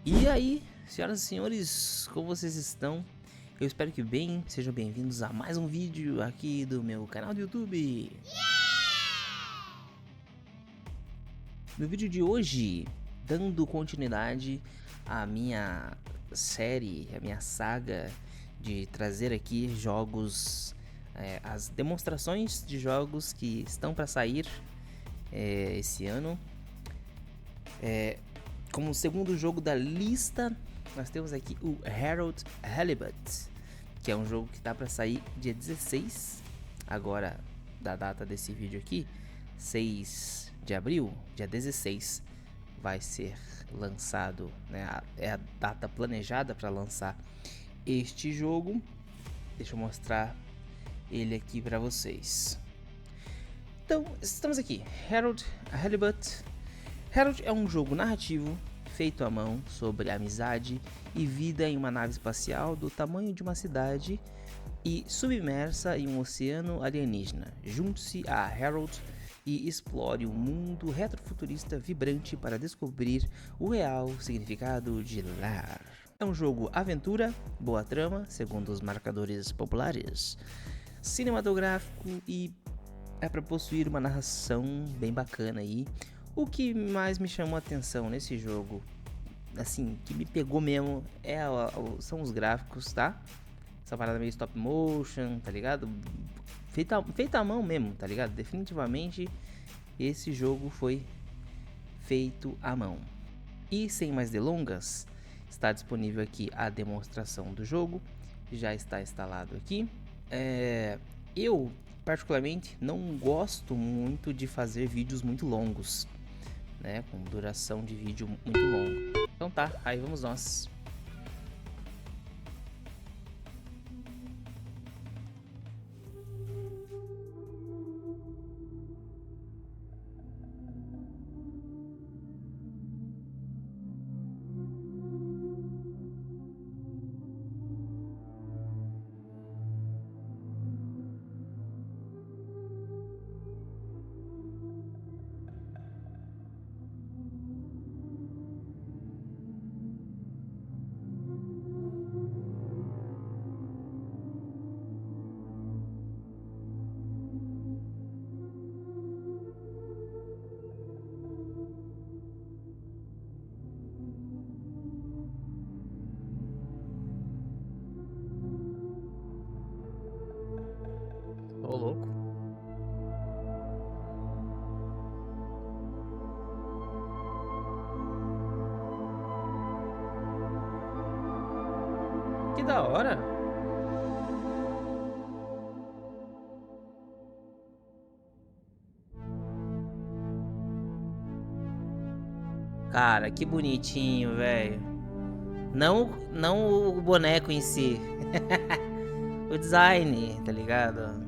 E aí, senhoras e senhores, como vocês estão? Eu espero que bem, sejam bem-vindos a mais um vídeo aqui do meu canal do YouTube. No vídeo de hoje, dando continuidade à minha série, à minha saga de trazer aqui jogos, as demonstrações de jogos que estão para sair esse ano. Como segundo jogo da lista, nós temos aqui o HALIBUT, que é um jogo que está para sair dia 16, agora da data desse vídeo aqui, 6 de abril, dia 16, vai ser lançado, né? É a data planejada para lançar este jogo. Deixa eu mostrar ele aqui para vocês. Então, estamos aqui, HALIBUT. HALIBUT é um jogo narrativo feito à mão sobre amizade e vida em uma nave espacial do tamanho de uma cidade e submersa em um oceano alienígena. Junte-se a Harold e explore um mundo retrofuturista vibrante para descobrir o real significado de lar. É um jogo aventura, boa trama, segundo os marcadores populares, cinematográfico e é para possuir uma narração bem bacana aí. O que mais me chamou a atenção nesse jogo, assim, que me pegou mesmo, são os gráficos, tá? Essa parada meio stop motion, tá ligado? Feita à mão mesmo, tá ligado? Definitivamente esse jogo foi feito à mão. E sem mais delongas, está disponível aqui a demonstração do jogo, já está instalado aqui. Eu particularmente não gosto muito de fazer vídeos muito longos, né, com duração de vídeo muito longa. Então tá, aí vamos nós. Ô louco. Que da hora. Cara, que bonitinho, velho. Não o boneco em si. O design, tá ligado?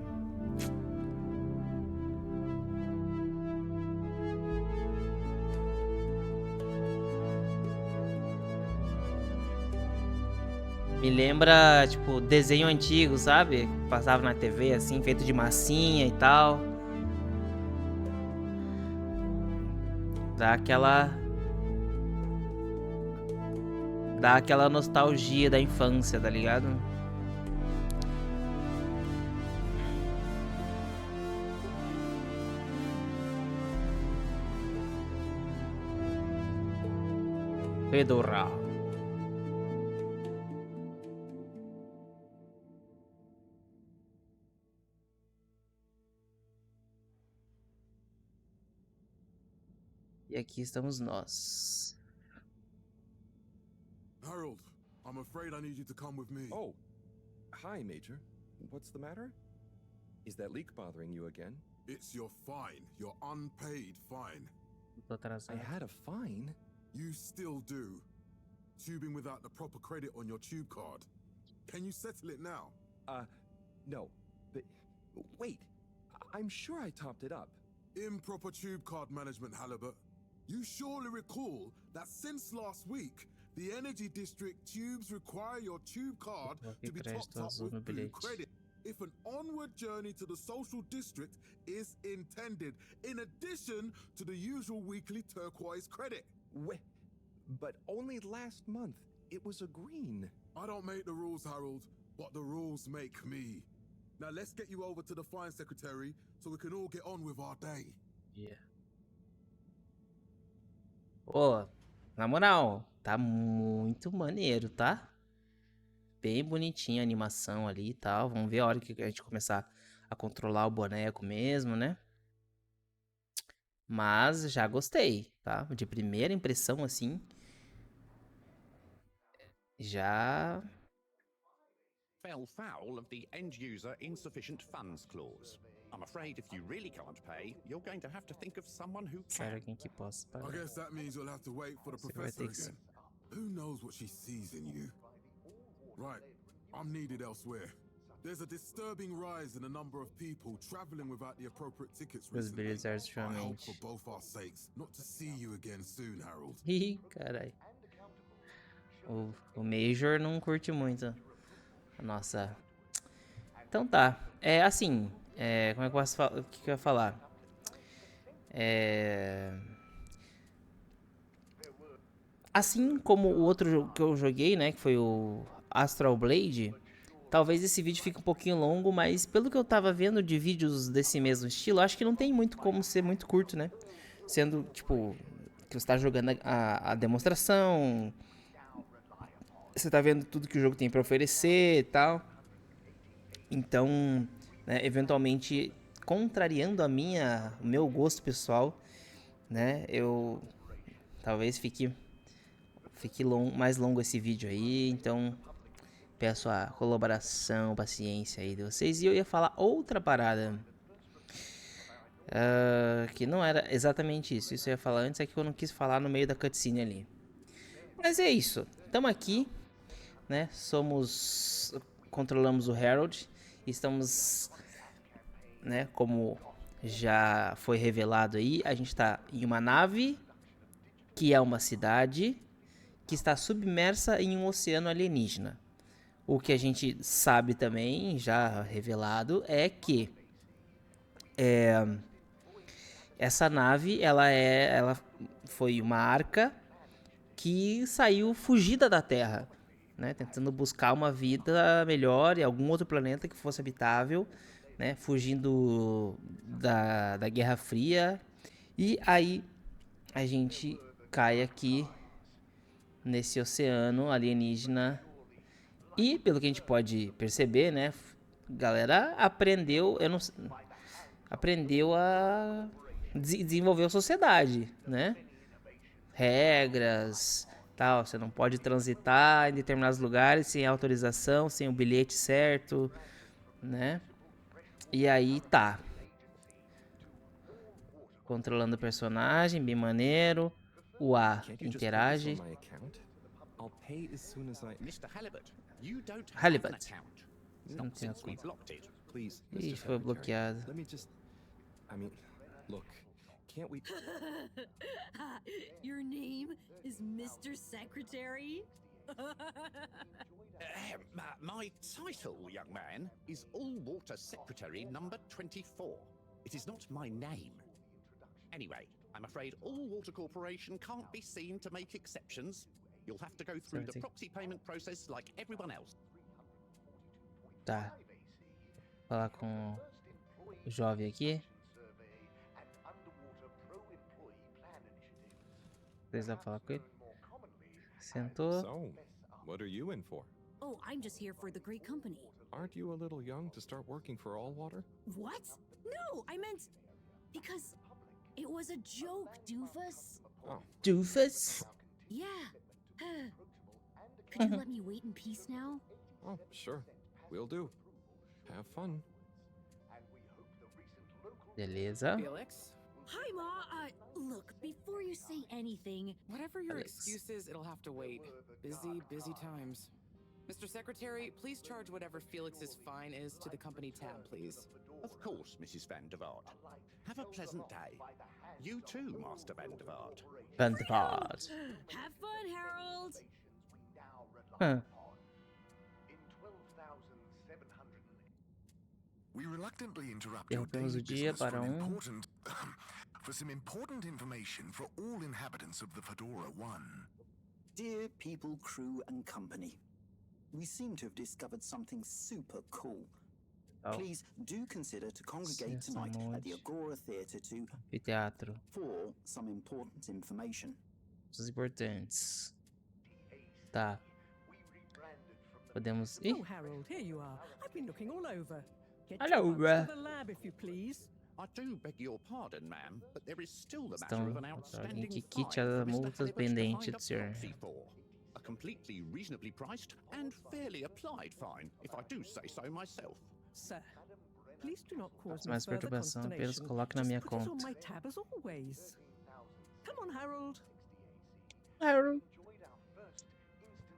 Me lembra, tipo, desenho antigo, sabe? Passava na TV, assim, feito de massinha e tal. Dá aquela nostalgia da infância, tá ligado? Fedora. E aqui estamos nós. Harold, I'm afraid I need you to come with me. Oh, hi, Major. What's the matter? Is that leak bothering you again? It's your fine, your unpaid fine. Tô atrasado. I had a fine. You still do. Tubing without the proper credit on your tube card. Can you settle it now? No. But wait, I'm sure I topped it up. Improper tube card management, Halibut. You surely recall that since last week, the Energy District tubes require your tube card to be topped up with blue credit if an onward journey to the social district is intended, in addition to the usual weekly turquoise credit. But only last month, it was a green. I don't make the rules, Harold, but the rules make me. Now let's get you over to the fine secretary so we can all get on with our day. Yeah. Pô, na moral, tá muito maneiro, tá? Bem bonitinha a animação ali e tal. Vamos ver a hora que a gente começar a controlar o boneco mesmo, né? Mas já gostei, tá? De primeira impressão, assim, já... Fell foul of the end user insufficient funds clause. I'm afraid if you really can't pay, you're going to have to think of someone who Quero can. alguém que possa I pagar. guess that means you'll have to wait for the Você vai professor ter que... again. Who knows what she sees in you? Right, I'm needed elsewhere. There's a disturbing rise in the number of people traveling without the appropriate tickets Os recently. brilhos I hope artificialmente. for both our sakes not to see you again soon, Harold. Ih, carai. O Major não curte muito a nossa... Então tá. É assim, como é que eu posso falar? O que eu ia falar? Assim como o outro jogo que eu joguei, né, que foi o Astral Blade, talvez esse vídeo fique um pouquinho longo, mas pelo que eu tava vendo de vídeos desse mesmo estilo, acho que não tem muito como ser muito curto, né? Sendo, tipo, que você tá jogando a demonstração, você tá vendo tudo que o jogo tem pra oferecer e tal. Então, né, eventualmente, contrariando o meu gosto pessoal, né, eu talvez fique mais longo esse vídeo aí, então peço a colaboração, paciência aí de vocês. E eu ia falar outra parada, que não era exatamente isso. Isso eu ia falar antes, é que eu não quis falar no meio da cutscene ali. Mas é isso, estamos aqui, né, controlamos o Harold, estamos, né, como já foi revelado aí, a gente tá em uma nave, que é uma cidade, que está submersa em um oceano alienígena. O que a gente sabe também, já revelado, é que essa nave, ela foi uma arca que saiu fugida da Terra, né, tentando buscar uma vida melhor em algum outro planeta que fosse habitável, né, fugindo da Guerra Fria. E aí a gente cai aqui nesse oceano alienígena. E pelo que a gente pode perceber, né, galera aprendeu a desenvolver a sociedade, né? Regras, tal, você não pode transitar em determinados lugares sem autorização, sem o bilhete certo, né? E aí tá. Controlando o personagem, bem maneiro. O A Can't you just put this interage. on my account? I'll pay as soon as I... Mr. Halibut, you don't have Halibut. an account. Não Not tem since we conta. blocked it. Please, Ih, Mr. foi Secretary, bloqueado. let me just... I mean, look, can't we... Your name is Mr. Secretary? My title, young man, is All-Water Secretary number 24. It is not my name. Anyway, I'm afraid All-Water Corporation can't be seen to make exceptions. You'll have to go through the proxy payment process like everyone else. Tá. Vou falar com o jovem aqui. Precisa falar com ele. Sentou. So, what are you in for? Oh, I'm just here for the great company. Aren't you a little young to start working for All Water? What? No, I meant because it was a joke, doofus. Oh, Doofus. Yeah. Could you let me wait in peace now? oh, sure. Will do. Have fun. Beleza. Felix? Hi, Ma. Look, before you say anything, Whatever your Alex. excuse is, it'll have to wait. Busy, busy times. Mr. Secretary, please charge whatever Felix's fine is to the company tab, please. Of course, Mrs. Van der Vaart. Have a pleasant day. You too, Master Van der Vaart. Vandervaart. have fun, Harold. Hã. We reluctantly interrupt your Interrompemos o daily dia business para for some important information for all inhabitants of the Fedora 1. Dear people, crew and company, we seem to have discovered something super cool. Please do consider to congregate tonight at the Agora Theatre to Teatro. for some important information. Coisas importantes. Tá. Podemos ir? Oh, Harold, here you are. I've been looking all over. Get Hello, your butts to the lab, if you please. I do beg your pardon, ma'am, but there is still the matter Estão of an outstanding que fine quite as that Mr. multas Halibut pendentes declined do a senhor. proxy for. A completely reasonably priced and fairly applied fine, if I do say so myself. Sir, please do not cause me Mais further perturbação, apenas consternation. coloque na Just minha put it on conta. my tab as always. Come on, Harold.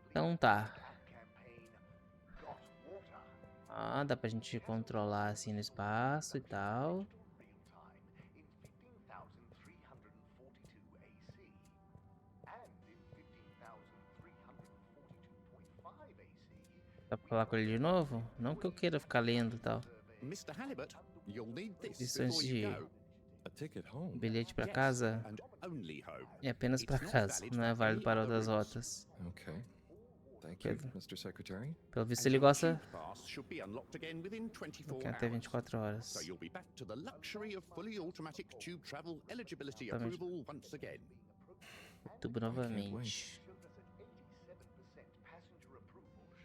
Então tá. Ah, dá pra gente controlar assim no espaço e tal. Dá pra falar com ele de novo? Não que eu queira ficar lendo e tal. Mr. Halibut, you'll need this Lições before de you go. A ticket home. bilhete pra casa And only home. é apenas pra casa, não é válido para outras rotas. Okay. Thank you, Pedro. Mr. Secretary. Pelo visto And ele your gosta tube pass should be unlocked again within 24 que até hours. 24 horas. So you'll be back to the luxury of fully automatic tube travel eligibility Exatamente. approval once again. Tubo novamente.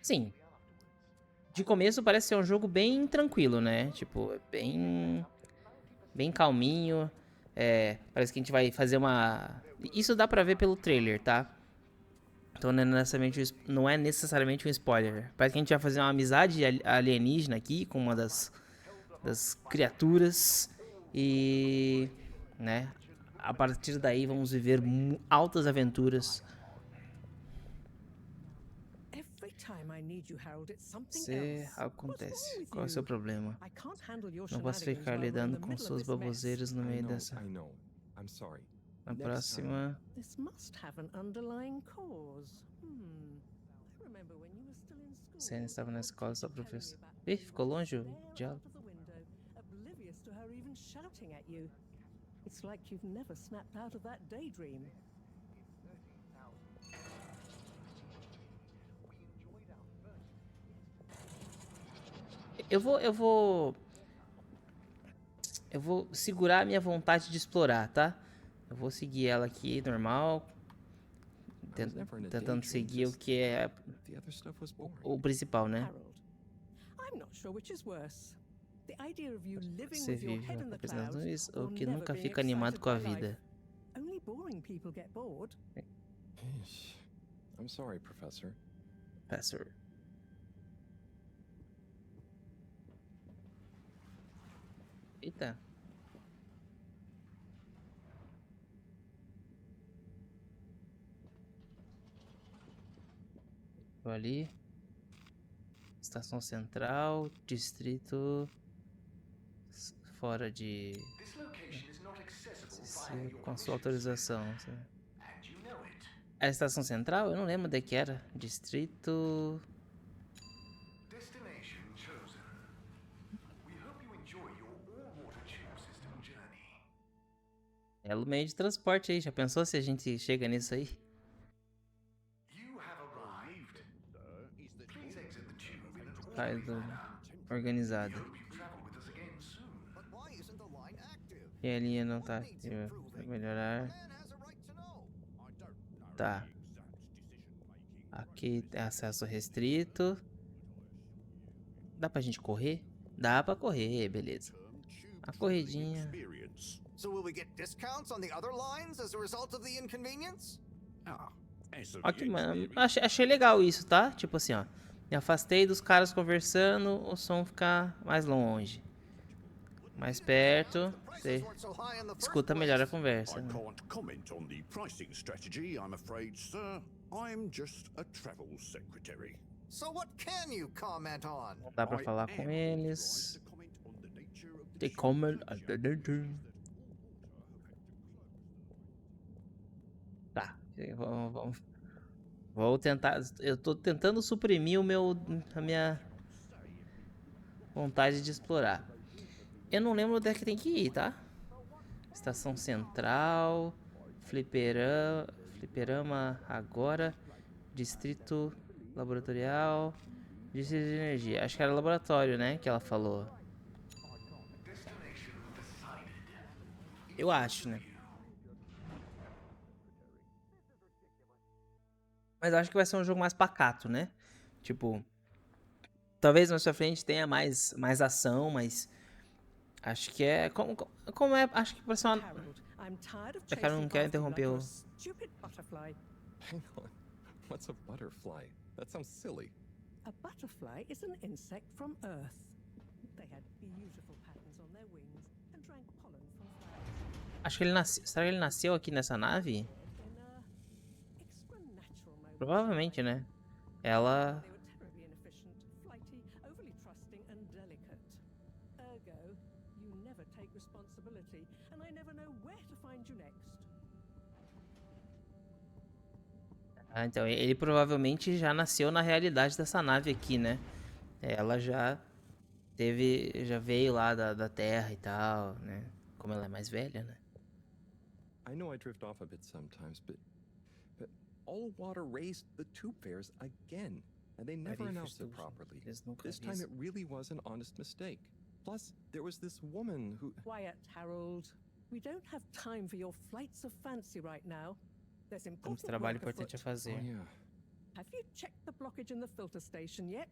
Sim. De começo parece ser um jogo bem tranquilo, né? Tipo, é bem calminho. É, parece que a gente vai fazer uma... Isso dá pra ver pelo trailer, tá? Então não é necessariamente um spoiler. Parece que a gente vai fazer uma amizade alienígena aqui com uma das criaturas. E... né? A partir daí vamos viver altas aventuras. Every time I need you, Harold, it's something Se else. What's acontece. wrong with Qual é o you? seu problema? I can't handle your Não posso shenanigans ficar while we're in lidando the com middle of suas this mess. baboseiras no meio dessa. I know. I'm sorry. Na Next próxima... This must have an underlying cause. I remember when you were still in school. Senna estava na escola, sua Telling me professora. about Ih, ficou longe o there diálogo. out of the window, oblivious to her even shouting at you. It's like you've never snapped out of that daydream. Eu vou segurar a minha vontade de explorar, tá? Eu vou seguir ela aqui, normal. Tentando seguir o que é The other stuff was boring. o principal, né? Harold, I'm not sure which is worse. The idea of you living Você with your vive head in the apenas nas clouds nuvens or ou que never nunca being fica animado excited com a by life. vida? Only boring people get bored. Eesh. I'm sorry, Professor. Professor. Eita. Vou ali. Estação Central, distrito fora de... com sua autorização. A Estação Central? Eu não lembro onde é que era. Distrito... É o meio de transporte aí. Já pensou se a gente chega nisso aí? Organizado. E a linha não tá aqui. Vai melhorar. Tá. Aqui tem acesso restrito. Dá pra gente correr? Dá pra correr, beleza. A corridinha. So will we get discounts on the other lines as a result of the inconvenience? Ok, mano. Achei legal isso, tá? Tipo assim, ó. Me afastei dos caras conversando, o som ficar mais longe. Mais perto, você escuta melhor a conversa. Né? Can't comment on the pricing strategy, I'm afraid, sir. I'm just a travel secretary. So what can you comment on? Não dá pra falar com eles. They comment on the nature. Tá, vou tentar. Eu tô tentando suprimir a minha vontade de explorar. Eu não lembro onde é que tem que ir, tá? Estação Central, fliperama Fliperama agora. Distrito laboratorial. Distrito de energia. Acho que era laboratório, né? Que ela falou. Eu acho, né? Mas eu acho que vai ser um jogo mais pacato, né? Tipo, talvez mais pra frente tenha mais ação, mas acho que é como é, acho que vai ser uma... Eu não quero interromper o... Hang on. What's a butterfly? That sounds silly. A butterfly is an insect from Earth. They had beautiful patterns on their wings and drank pollen from flowers. Acho que ele nasceu... Será que ele nasceu aqui nessa nave? Provavelmente, né? Ela... They were terribly inefficient, flighty, overly trusting and delicate. Ergo, you never take responsibility, and I never know where to find you next. Ah, então ele provavelmente já nasceu na realidade dessa nave aqui, né? Ela já veio lá da Terra e tal, né? Como ela é mais velha, né? I know I drift off a bit sometimes, but all water raised the tube fares again, and they never announced it properly. This time it really was an honest mistake. Plus, there was this woman who... Quiet, Harold. We don't have time for your flights of fancy right now. There's Temos important trabalho work importante a afoot. fazer. Oh, yeah. Have you checked the blockage in the filter station yet?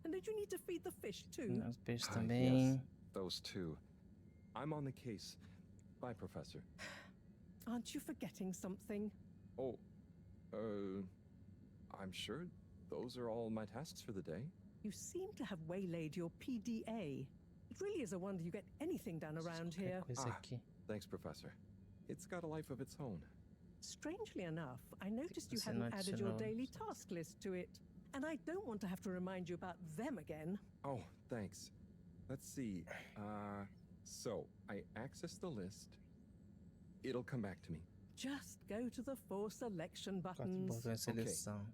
And did you need to feed the fish too? Os peixes Ah, também. yes, those two. I'm on the case. Bye, Professor. Aren't you forgetting something? Oh, I'm sure those are all my tasks for the day. You seem to have waylaid your PDA. It really is a wonder you get anything done around here. Coisa aqui. Thanks, Professor. It's got a life of its own. Strangely enough, I noticed you Você hadn't não added your adicionou. daily task list to it. And I don't want to have to remind you about them again. Oh, thanks. Let's see. So I access the list. It'll come back to me. Just go to the 4 selection Quatro buttons. botões de seleção.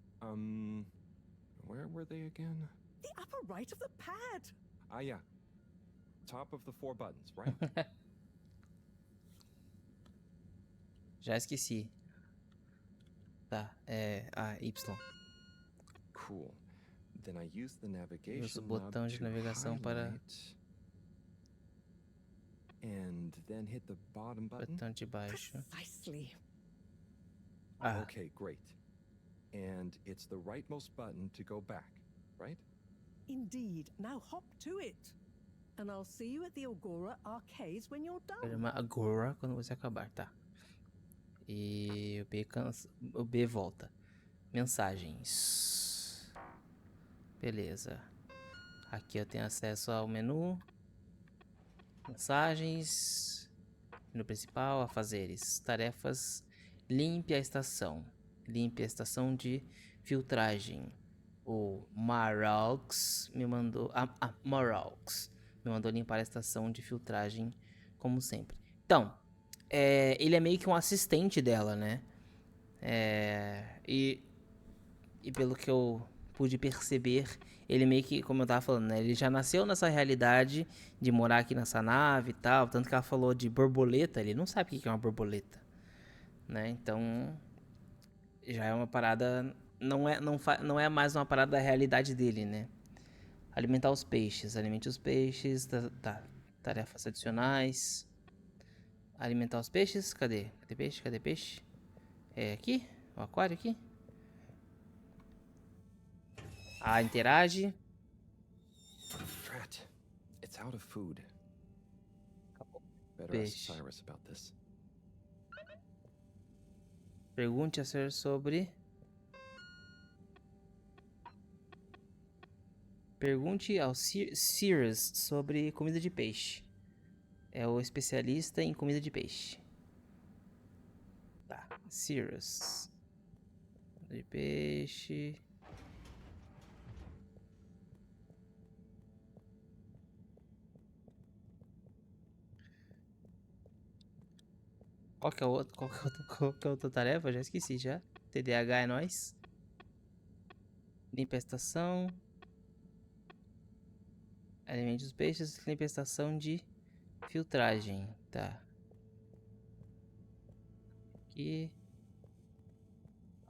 Where were they again? The upper right of the pad. Ah, yeah. Top of the 4 buttons, right? Já esqueci. Tá, Y. Cool. Then I use the Uso navigation o botão knob de to navegação para highlight, and then hit the bottom button. botão de baixo. Precisely. Ah, Okay, great. And it's the rightmost button to go back, right? Indeed. Now hop to it. And I'll see you at the Agora arcades when you're done. programa agora quando você acabar, tá? E o B volta. Mensagens. Beleza. Aqui eu tenho acesso ao menu. Mensagens. Menu principal, afazeres. Tarefas. Limpe a estação. Limpe a estação de filtragem. O Maraux me mandou... Maraux me mandou limpar a estação de filtragem, como sempre. Então, ele é meio que um assistente dela, né? E pelo que eu pude perceber, ele meio que, como eu tava falando, né? Ele já nasceu nessa realidade de morar aqui nessa nave e tal. Tanto que ela falou de borboleta, ele não sabe o que é uma borboleta, né? Então, já é uma parada... Não é mais uma parada da realidade dele, né? Alimentar os peixes. Alimente os peixes. Tá. Tarefas adicionais. Alimentar os peixes. Cadê? Cadê peixe? Cadê peixe? É aqui? O aquário aqui? Ah, interage. Drat. It's out of food. Better ask Peixe. Cyrus about this. Pergunte a ser sobre... Pergunte ao Cyrus sobre comida de peixe. É o especialista em comida de peixe. Tá, Cyrus. Comida de peixe. Qual que é a outra tarefa? Já esqueci já. TDAH é nóis. Limpa a estação. Alimente os peixes, limpa a estação de filtragem, tá. Aqui.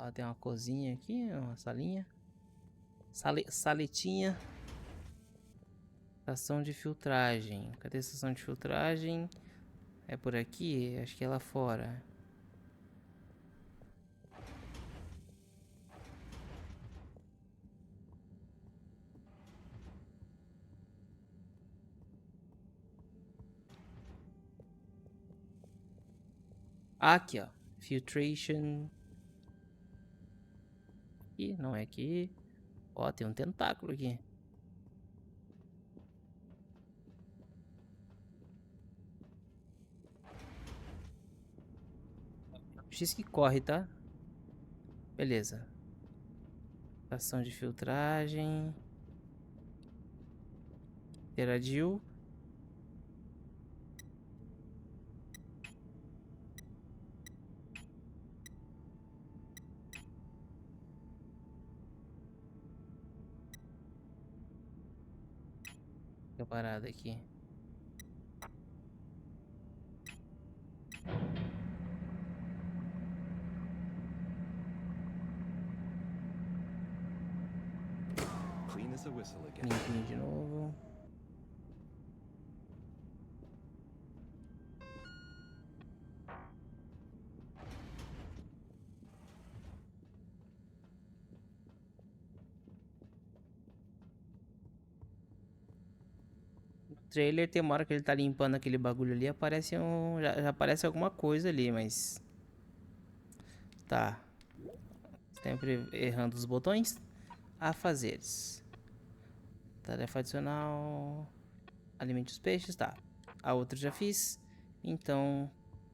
Ó, tem uma cozinha aqui, uma salinha. Saletinha. Estação de filtragem. Cadê a estação de filtragem? É por aqui? Acho que é lá fora. Aqui, ó. Filtration. Aqui, não é aqui. Ó, tem um tentáculo aqui. X que corre, tá? Beleza. Estação de filtragem. Interagiu. Fica parado aqui. Clean as a whistle again. Limpinho de novo. Trailer tem uma hora que ele tá limpando aquele bagulho ali, aparece já aparece alguma coisa ali, mas tá sempre errando os botões. Afazeres, tarefa adicional, alimente os peixes, tá, a outra já fiz, então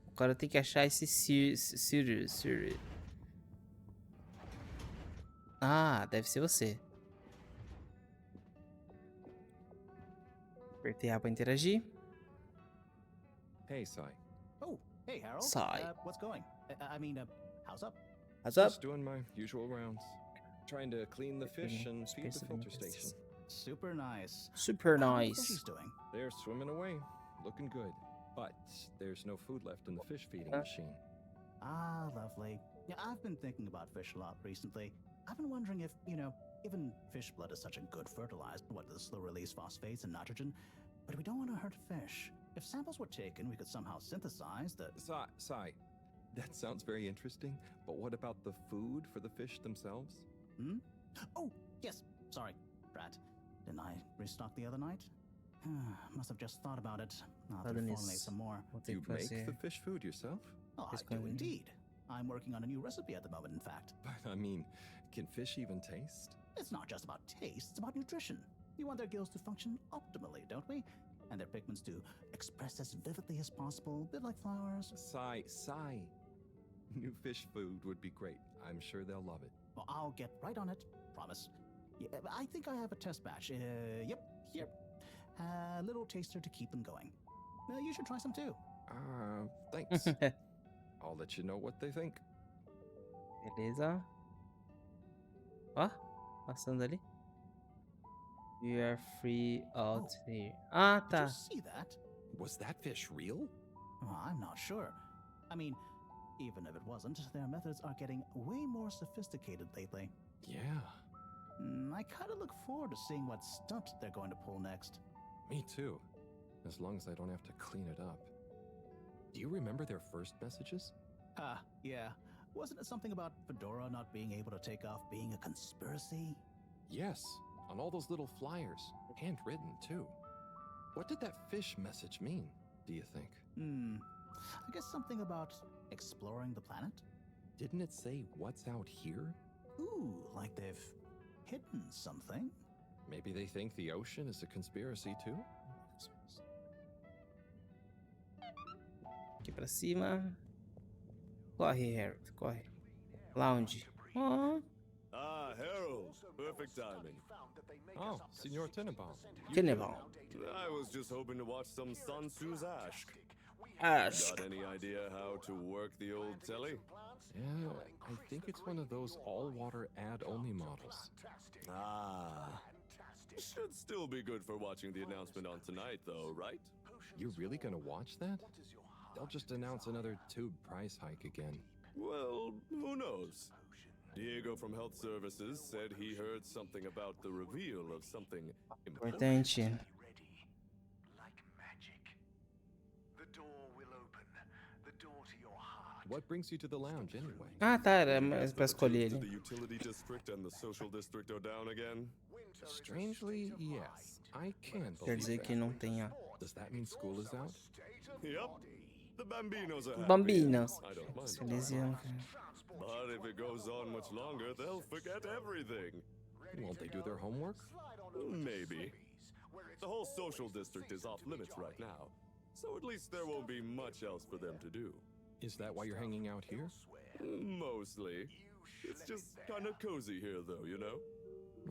agora tem que achar esse Sirius. Ah, deve ser você. Apertei A pra interagir. Hey, Sai. Oh, hey, Harold. Sai. What's going? I mean, how's up? How's up? Just doing my usual rounds. Trying to clean the fish and feed the filter station. Super nice. Super How are the nice. fishies doing? They're swimming away, looking good. But there's no food left in the fish feeding machine. Ah, lovely. Yeah, I've been thinking about fish a lot recently. I've been wondering if, even fish blood is such a good fertilizer, the slow-release phosphates and nitrogen, but we don't want to hurt fish. If samples were taken, we could somehow synthesize the... Sai, that sounds very interesting, but what about the food for the fish themselves? Hmm? Oh, yes, sorry, Brat. Didn't I restock the other night? Must have just thought about it. I'll have to formulate some more. You make the fish food yourself? Oh, I do indeed. I'm working on a new recipe at the moment, in fact. But I mean, can fish even taste? It's not just about taste, it's about nutrition. We want their gills to function optimally, don't we? And their pigments to express as vividly as possible, a bit like flowers. Sai. New fish food would be great. I'm sure they'll love it. Well, I'll get right on it, promise. Yeah, I think I have a test batch. Yep, here. A little taster to keep them going. You should try some too. Thanks. I'll let you know what they think. Beleza. Ó, passando ali. You are free out here. Ah, tá. Did you see that? Was that fish real? Oh, I'm not sure. I mean, even if it wasn't, their methods are getting way more sophisticated lately. Yeah. I kind of look forward to seeing what stunt they're going to pull next. Me too. As long as I don't have to clean it up. Do you remember their first messages? Yeah. Wasn't it something about Fedora not being able to take off being a conspiracy? Yes, on all those little flyers. Handwritten, too. What did that fish message mean, do you think? I guess something about exploring the planet? Didn't it say what's out here? Ooh, like they've hidden something? Maybe they think the ocean is a conspiracy, too? Aqui pra cima. Corre, Harold, corre. Lounge. Oh. Ah, Harold. Perfect timing. Oh, Senor Tenenbaum. Tenenbaum. I was just hoping to watch some Sun Tzu's Ash. Ash. Got any idea how to work the old telly? Yeah, I think it's one of those all-water ad-only models. Ah. Should still be good for watching the announcement on tonight, though, right? You're really gonna watch that? They'll just announce another tube price hike again. Well, who knows? Diego from Health Services said he heard something about the reveal of something important. Importante. What brings you to the lounge anyway? Ah, tá, era mais pra escolher The ele. utility district and the social district are down again. Strangely, yes. I can Quer believe dizer that. que não tenha. Does that mean school is out? Yep. The Bambinos are happy. Bambinos. I don't mind. Eles iam- But if it goes on much longer, they'll forget everything. Won't they do their homework? Maybe. The whole social district is off limits right now, so at least there won't be much else for them to do. Is that why you're hanging out here? Mostly. It's just kind of cozy here, though, you know?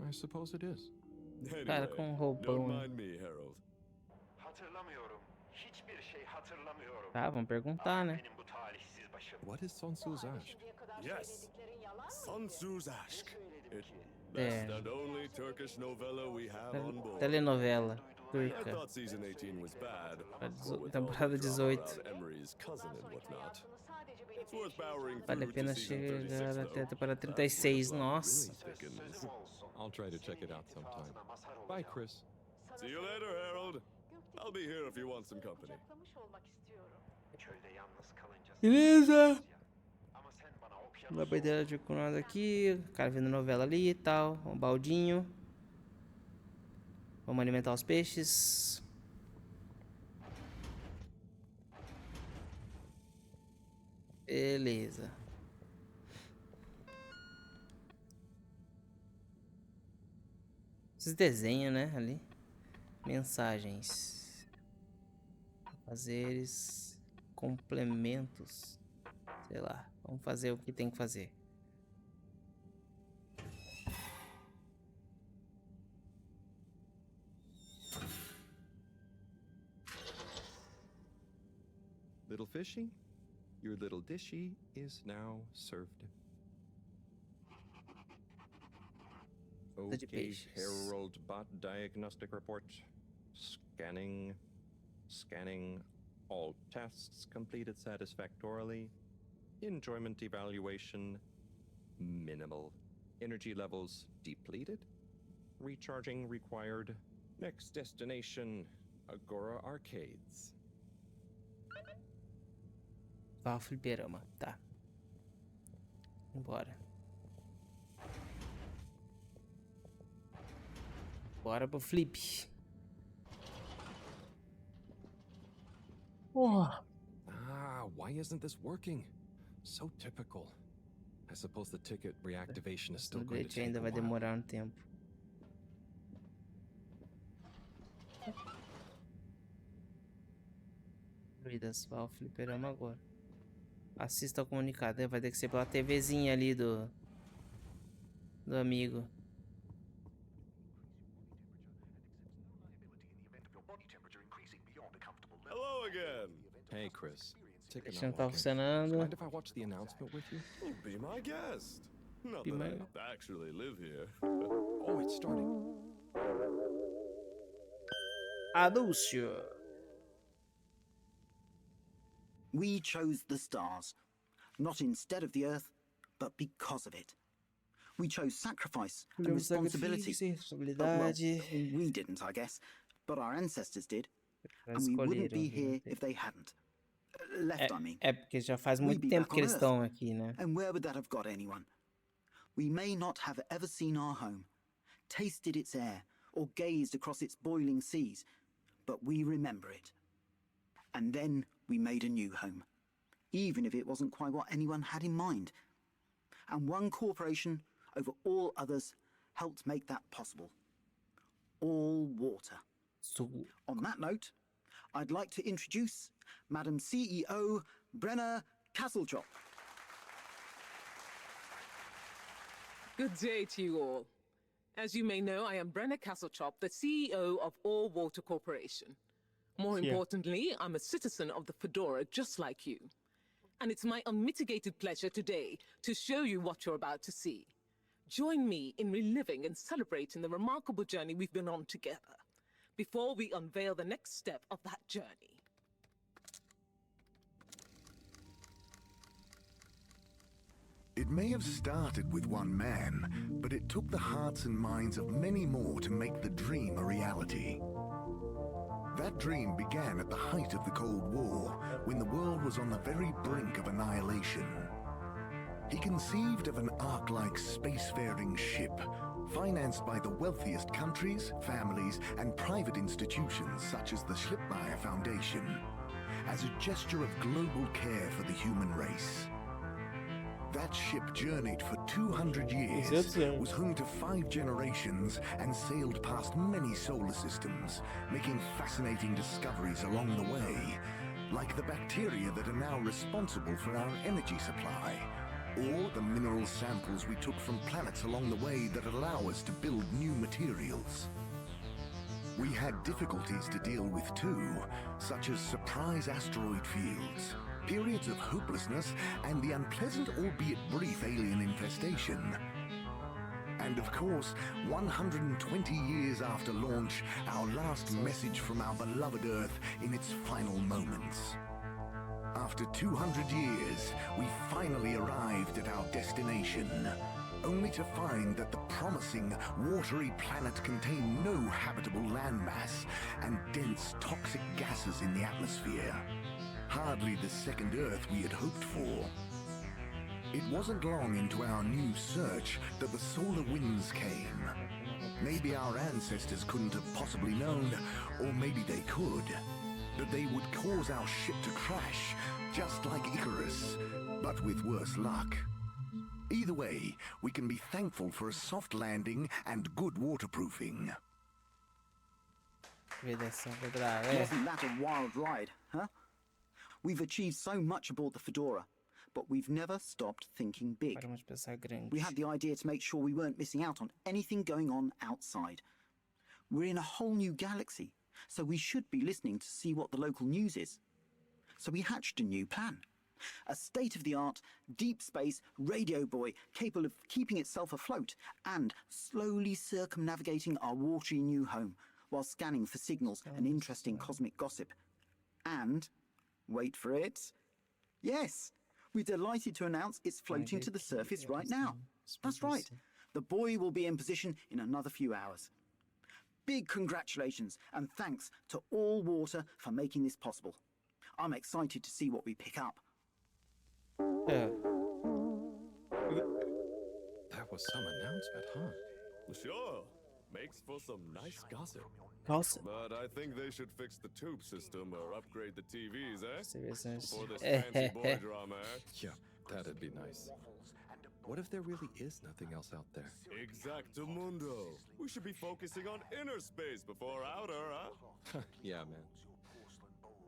I suppose it is. Cara Anyway, com roupão. don't mind me, Harold. Tá, vamos perguntar, né? What is Sun Tzu's ash? Yes, Sun Tzu's Aşk. It's É. best and only Turkish novella we have on board. Telenovela I turca. thought season 18 was bad, A but dezo- with all the temporada drama 18. about Emery's cousin and whatnot, it's worth powering Vale a through pena to season chegar 36, até a though. temporada That's 36. where the plot Nossa. really thickens. I'll try to check it out sometime. Bye, Chris. See you later, Harold. I'll be here if you want some company. Beleza. Uma bandeira de nós aqui. O cara vendo novela ali e tal. Um baldinho. Vamos alimentar os peixes. Beleza. Esses desenhos, né? Ali. Mensagens. Fazeres. Complementos. Sei lá. Vamos fazer o que tem que fazer. Little fishy, your little dishy is now served. De Okay, peixes. Harold Bot diagnostic report. Scanning. Scanning. All tests completed satisfactorily. Enjoyment evaluation minimal. Energy levels depleted. Recharging required. Next destination, Agora Arcades. Ah, fliperama. Tá. Bora. Bora pro flip. Ah, why isn't this working? So typical. I suppose the ticket reactivation is O still going to bilhete take ainda a vai while. demorar um tempo. Vidas, vá ao fliperama agora. Assista ao comunicado. Vai ter que ser pela TVzinha ali do amigo. Hello again. Hey, Chris. Ticket Deixa not não tá working. funcionando. Mind if I watch the announcement with you? Be my guest. Not Be that my- I actually live here. Oh, it's starting. Anúncio. We chose the stars, not instead of the Earth, but because of it. We chose sacrifice and responsibility. Well, Responsabilidade. we didn't, I guess, but our ancestors did, Eles and we wouldn't escolheram. be here if they hadn't. Left, I mean. É porque já faz We'd muito be tempo back que on eles Earth. estão aqui, né? And where would that have got anyone? We may not have ever seen our home, tasted its air, or gazed across its boiling seas, but we remember it. And then we made a new home, even if it wasn't quite what anyone had in mind. And one corporation over all others helped make that possible. All water. On that note, I'd like to introduce Madam CEO Brenna Castletrop. Good day to you all. As you may know, I am Brenna Castletrop, the CEO of All Water Corporation. More Yeah. importantly, I'm a citizen of the Fedora just like you. And it's my unmitigated pleasure today to show you what you're about to see. Join me in reliving and celebrating the remarkable journey we've been on together before we unveil the next step of that journey. It may have started with one man, but it took the hearts and minds of many more to make the dream a reality. That dream began at the height of the Cold War, when the world was on the very brink of annihilation. He conceived of an Ark-like spacefaring ship, financed by the wealthiest countries, families, and private institutions such as the Schlipmeyer Foundation, as a gesture of global care for the human race. That ship journeyed for 200 years, was home to 5 generations, and sailed past many solar systems, making fascinating discoveries along the way, like the bacteria that are now responsible for our energy supply, or the mineral samples we took from planets along the way that allow us to build new materials. We had difficulties to deal with too, such as surprise asteroid fields, periods of hopelessness, and the unpleasant albeit brief alien infestation. And of course, 120 years after launch, our last message from our beloved Earth in its final moments. After 200 years, we finally arrived at our destination, only to find that the promising, watery planet contained no habitable landmass and dense, toxic gases in the atmosphere. Hardly the second Earth we had hoped for. It wasn't long into our new search that the solar winds came. Maybe our ancestors couldn't have possibly known, or maybe they could, that they would cause our ship to crash, just like Icarus, but with worse luck. Either way, we can be thankful for a soft landing and good waterproofing. Wasn't that a wild ride, huh? We've achieved so much aboard the Fedora, but we've never stopped thinking big. We had the idea to make sure we weren't missing out on anything going on outside. We're in a whole new galaxy, so we should be listening to see what the local news is. So we hatched a new plan. A state-of-the-art, deep space radio buoy capable of keeping itself afloat and slowly circumnavigating our watery new home while scanning for signals and interesting cosmic gossip. And, wait for it, yes, we're delighted to announce it's floating to the surface right now. That's right, the buoy will be in position in another few hours. Big congratulations and thanks to All Water for making this possible. I'm excited to see what we pick up. That was some announcement, huh? Sure. Makes for some nice gossip. But I think they should fix the tube system or upgrade the TVs, eh? For this fancy boy drama, eh? Yeah, that'd be nice. What if there really is nothing else out there? Exactamundo. We should be focusing on inner space before outer, huh? Yeah, man.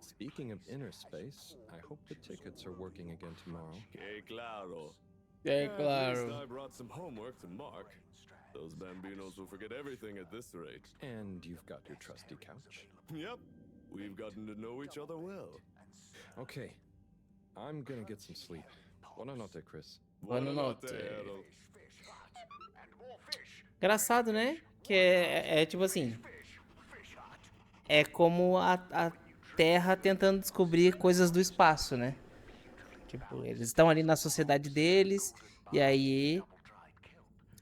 Speaking of inner space, I hope the tickets are working again tomorrow. Que claro. Que At claro. least I brought some homework to mark. Those bambinos will forget everything at this rate. And you've got your trusty couch. Yep. We've gotten to know each other well. Okay. I'm gonna get some sleep. Buonanotte, Chris. Buonanotte. Engraçado, né? Que é tipo assim. É como a Terra tentando descobrir coisas do espaço, né? Tipo, eles estão ali na sociedade deles, e aí,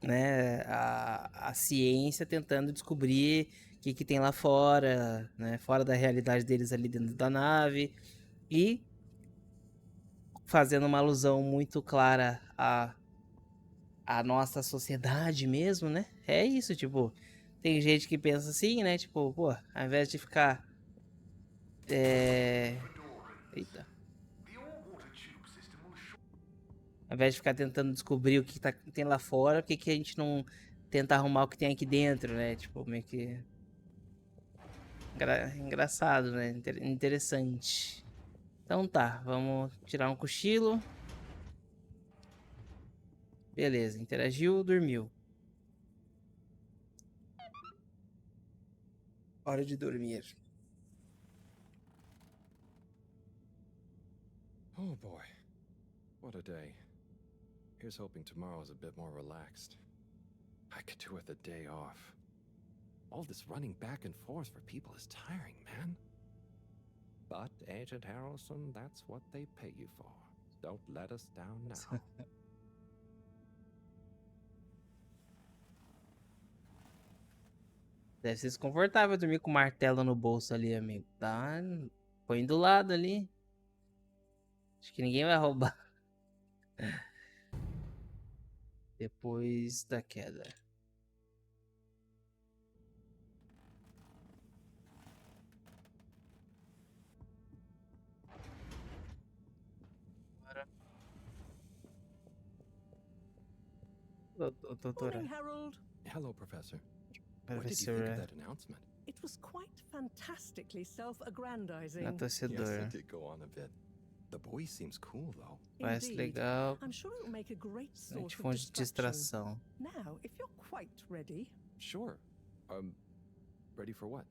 né, a ciência tentando descobrir o que tem lá fora, né? Fora da realidade deles ali dentro da nave, e fazendo uma alusão muito clara à nossa sociedade mesmo, né? É isso, tipo, tem gente que pensa assim, né? Tipo, pô, ao invés de ficar eita. Ao invés de ficar tentando descobrir o que tem lá fora, por que a gente não tenta arrumar o que tem aqui dentro, né? Tipo, meio que engraçado, né? Interessante. Então tá, vamos tirar um cochilo. Beleza, interagiu, dormiu. Hora de dormir. Oh boy, what a day. Here's hoping tomorrow's a bit more relaxed. I could do with a day off. All this running back and forth for people is tiring, man. But, Agent Harrelson, that's what they pay you for. Don't let us down now. Deve ser desconfortável dormir com o martelo no bolso ali, amigo. Tá? Põe do lado ali. Acho que ninguém vai roubar. Depois da queda. Doutora. Morning, Harold. Hello, Professor. What did you think of that announcement? It was quite fantastically self-aggrandizing. Yes, it did go on a bit. The boy seems cool, though. Parece legal. I'm sure it'll make a great source of Fonte de distração. Now, if you're quite ready. Sure. Ready for what?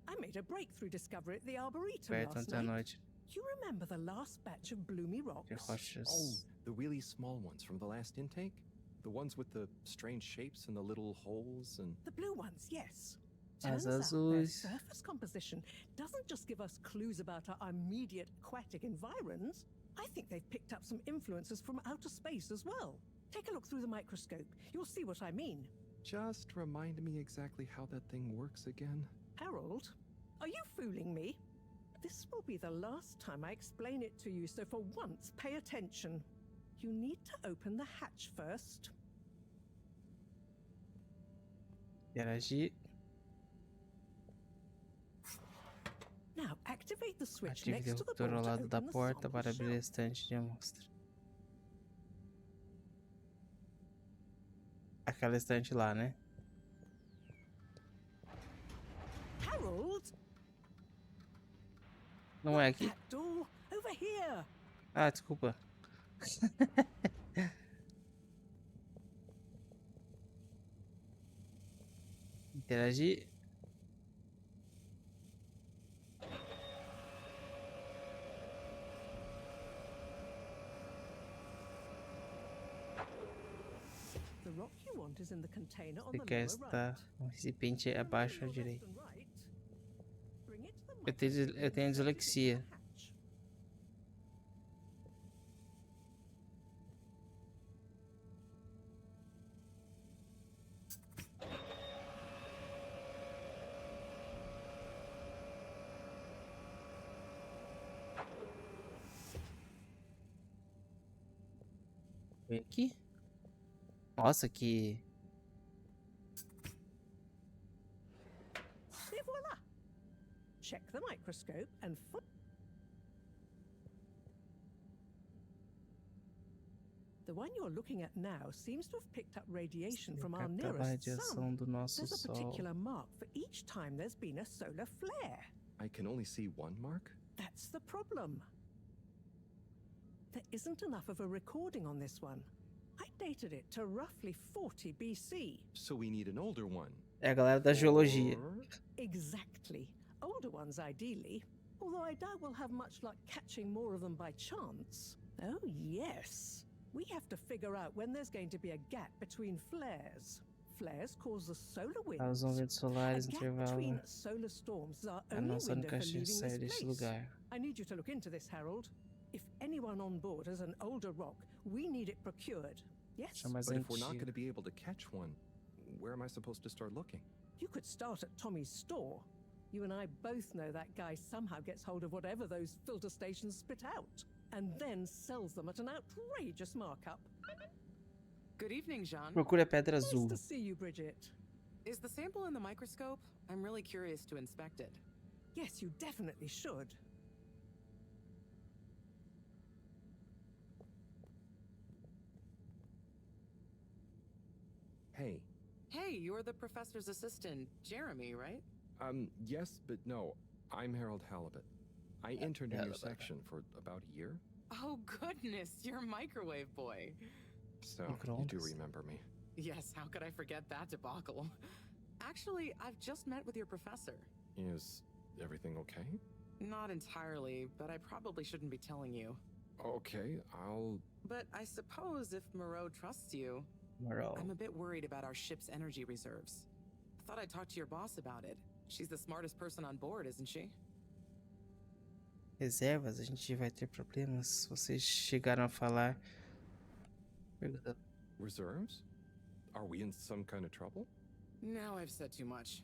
I made a breakthrough discovery at the Arboretum last night. You remember the last batch of bloomy rocks? Oh, the really small ones from the last intake? The ones with the strange shapes and the little holes and... The blue ones, yes. As Turns out their azuis. surface composition doesn't just give us clues about our immediate aquatic environs. I think they've picked up some influences from outer space as well. Take a look through the microscope. You'll see what I mean. Just remind me exactly how that thing works again. Harold, are you fooling me? This will be the last time I explain it to you, so for once, pay attention. You need to open the hatch first. Interagir. Now activate the switch Ative o next to the interruptor ao door to lado da open the porta sample para abrir a shelf. estante de amostra. Aquela estante lá, né? Harold, Não é aqui? that door over here. Ah, desculpa. Interagir. The rock you want is in the container on Você the quer lower estar right. no recipiente abaixo à Remember your direita. left and right. Bring it to the Eu tenho dislexia. hatch. Vem aqui. Nossa, que... Et voila. Check the microscope and the one you're looking at now seems to have picked up radiation from our captava a nearest radiação sun. do nosso There's a Sol. particular mark for each time there's been a solar flare. I can only see one mark? That's the problem. There isn't enough of a recording on this one. I dated it to roughly 40 BC. So we need an older one. É a galera da geologia. Exactly. Older ones, ideally. Although I doubt we'll have much luck catching more of them by chance. Oh, yes. We have to figure out when there's going to be a gap between flares. Flares cause the solar winds. Causam ventos solares, A gap intervalo. between solar storms is our A only nossa window única for chance de leaving sair this deste place. lugar. I need you to look into this, Harold. If anyone on board has an older rock, we need it procured. Yes? Mais But if we're not antigo. going to be able to catch one, where am I supposed to start looking? You could start at Tommy's store. You and I both know that guy somehow gets hold of whatever those filter stations spit out, and then sells them at an outrageous markup. Good evening, Jean. Procure a pedra Nice azul. to see you, Bridget. Is the sample in the microscope? I'm really curious to inspect it. Yes, you definitely should. Hey. Hey, you're the professor's assistant, Jeremy, right? Yes, but no. I'm Harold Halibut. I interned in your section for about a year. Oh, goodness, you're microwave boy. So, you do Microondas. remember me. Yes, how could I forget that debacle? Actually, I've just met with your professor. Is everything okay? Not entirely, but I probably shouldn't be telling you. Okay, I'll... But I suppose if Moreau trusts you, Moreau. I'm a bit worried about our ship's energy reserves. Thought I'd talk to your boss about it. She's the smartest person on board, isn't she? Reservas, a gente vai ter problemas. Vocês chegaram a falar. Pergunta. Reserves? Are we in some kind of trouble? Now I've said too much.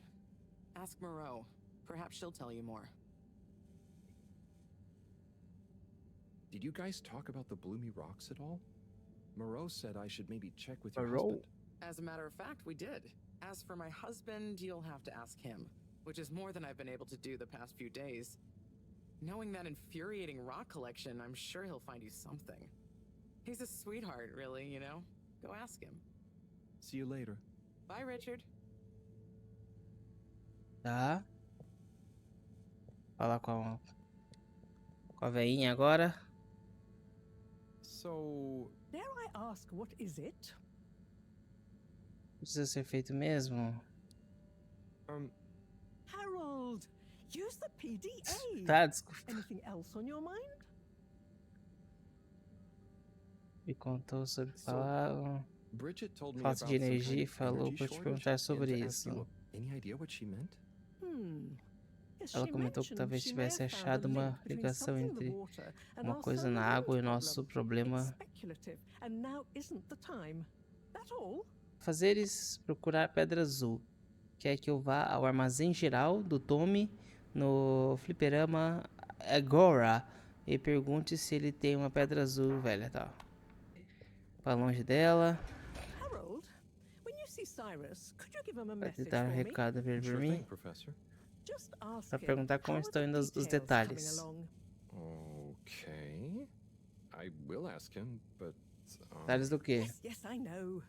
Ask Moreau. Perhaps she'll tell you more. Did you guys talk about the Bloomy Rocks at all? Moreau said I should maybe check with your Moreau? husband. As a matter of fact, we did. As for my husband, you'll have to ask him, which is more than I've been able to do the past few days. Knowing that infuriating rock collection, I'm sure he'll find you something. He's a sweetheart, really, you know? Go ask him. See you later. Bye, Richard. Tá. Falar com a veinha agora. So... Dare I ask, what is it? Precisa ser feito mesmo? Harold, use the PDA. Tá, desculpa. Anything else on your mind? Me contou sobre falar. Bridget told me Falta about de energia e some kind of falou energy pra te shortage perguntar sobre and to ask isso. you any idea what she meant? Yes, Ela she comentou que mentioned talvez she may tivesse have found achado a uma link between ligação something in the entre water and uma our coisa na thermodynamics água e o nosso problem. problema. It's speculative, and now isn't the time. That all? Fazeres procurar pedra azul. Quer que eu vá ao armazém geral do Tommy no fliperama Agora e pergunte se ele tem uma pedra azul velha, tá? Pra longe dela. Harold, when you see Cyrus, could you give him a Vai message dar um for me? recado pra Sure mim. thing, Professor. Just ask Pra him, perguntar como how are estão the indo os details detalhes. coming along? Okay. I will ask him, but... Detalhes do quê? Yes, I know.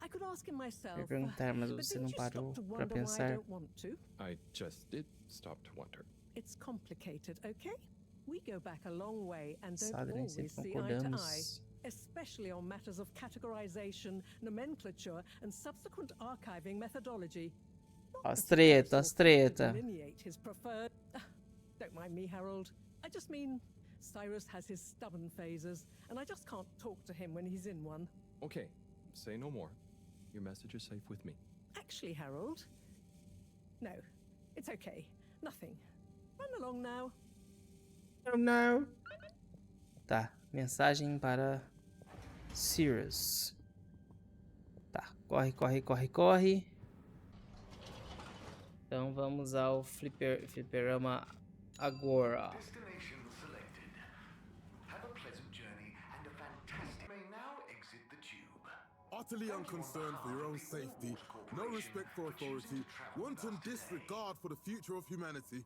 I could ask him myself. Quer perguntar, mas but você didn't não you stop parou to pra wonder why I pensar? don't want to? I just did stop to wonder. It's complicated, okay? We go back a long way and don't Sabe, nem always sempre see eye to eye, concordamos. especially on matters of categorization, nomenclature, and subsequent archiving methodology. As treta, as treta. Delineate his preferred. Don't mind me, Harold. I just mean Cyrus has his stubborn phases, and I just can't talk to him when he's in one. Okay, say no more. Your message is safe with me. Actually, Harold. No, it's okay. Nothing. Run along now. Oh no. Tá, mensagem para Cyrus. Tá, corre, corre, corre, corre. Então vamos ao fliperama agora. Destination selected. Have a pleasant journey and a fantastic... may now exit the tube. Utterly unconcerned for your own safety, no respect for authority, wanton disregard for the future of humanity.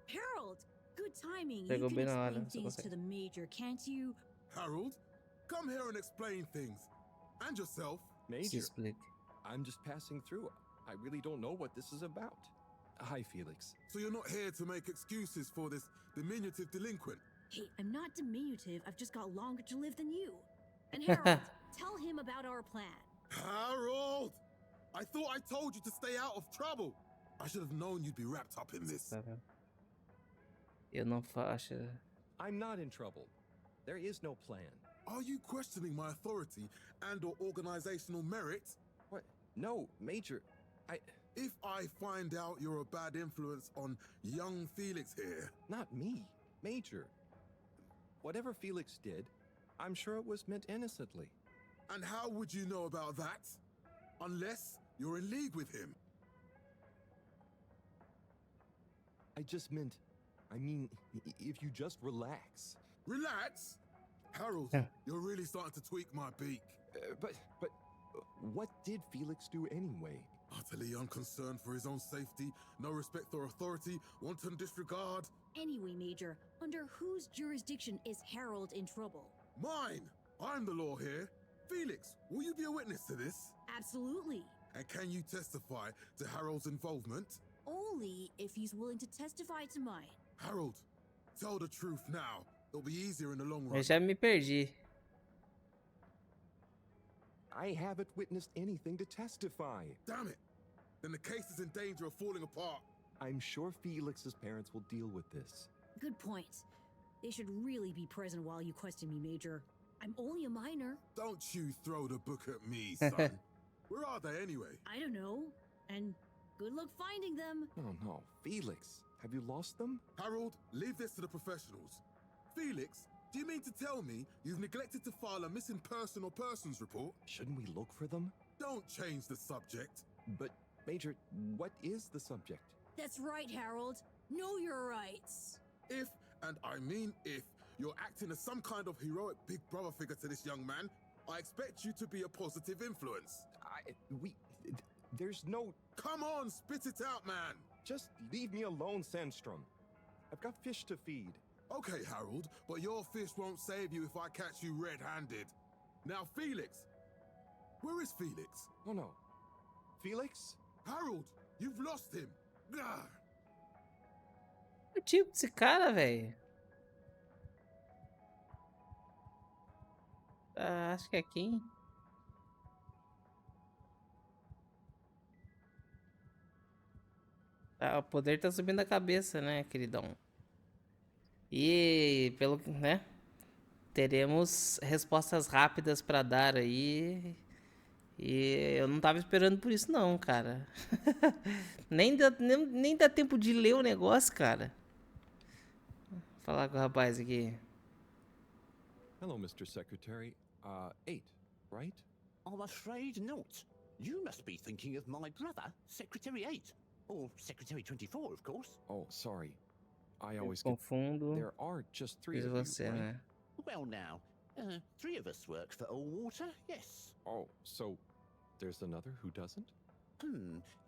Harold, good timing. Pegou You bem can na hora, explain você things to the Major, can't you? Harold, come here and explain things. And yourself. Se Major, explica. I'm just passing through. I really don't know what this is about. Hi, Felix. So you're not here to make excuses for this diminutive delinquent? Hey, I'm not diminutive. I've just got longer to live than you. And Harold, tell him about our plan. Harold! I thought I told you to stay out of trouble. I should have known you'd be wrapped up in this. Tá vendo? Eu não faço. I'm not in trouble. There is no plan. Are you questioning my authority and/or organizational merit? What? No, Major. If I find out you're a bad influence on young Felix here... Not me. Major. Whatever Felix did, I'm sure it was meant innocently. And how would you know about that? Unless you're in league with him. I just meant... I mean, if you just relax. Relax? Harold, you're really starting to tweak my beak. But what did Felix do anyway? Utterly unconcerned for his own safety, no respect for authority, wanton disregard. Anyway, Major, under whose jurisdiction is Harold in trouble? Mine! I'm the law here. Felix, will you be a witness to this? Absolutely. And can you testify to Harold's involvement? Only if he's willing to testify to mine. Harold, tell the truth now. It'll be easier in the long run. Eu já me perdi. I haven't witnessed anything to testify. Damn it! Then the case is in danger of falling apart. I'm sure Felix's parents will deal with this. Good point. They should really be present while you question me, Major. I'm only a minor. Don't you throw the book at me, son. Where are they anyway? I don't know. And good luck finding them. Oh no, Felix, have you lost them? Harold, leave this to the professionals. Felix, do you mean to tell me you've neglected to file a missing person or persons report? Shouldn't we look for them? Don't change the subject. But, Major, what is the subject? That's right, Harold. Know your rights. If, and I mean if, you're acting as some kind of heroic big brother figure to this young man, I expect you to be a positive influence. There's no... Come on, spit it out, man! Just leave me alone, Sandstrom. I've got fish to feed. Okay, Harold, but your fish won't save you if I catch you red-handed. Now, Felix! Where is Felix? Oh, no. Felix? Harold, you've lost him! Gah! O tipo desse cara, velho. Acho que é quem? O poder tá subindo a cabeça, né, queridão? E pelo que, né? Teremos respostas rápidas pra dar aí. E eu não tava esperando por isso não, cara. nem dá tempo de ler o negócio, cara. Vou falar com o rapaz aqui. Hello, Mr. Secretary. 8, right? I'm afraid not. You must be thinking of my brother, Secretary 8. Or Secretary 24, of course. Oh, sorry. I always confundo. There are just 3 of você, you, right? né? Well now, 3 of us work for Allwater, yes. Oh, so there's another who doesn't?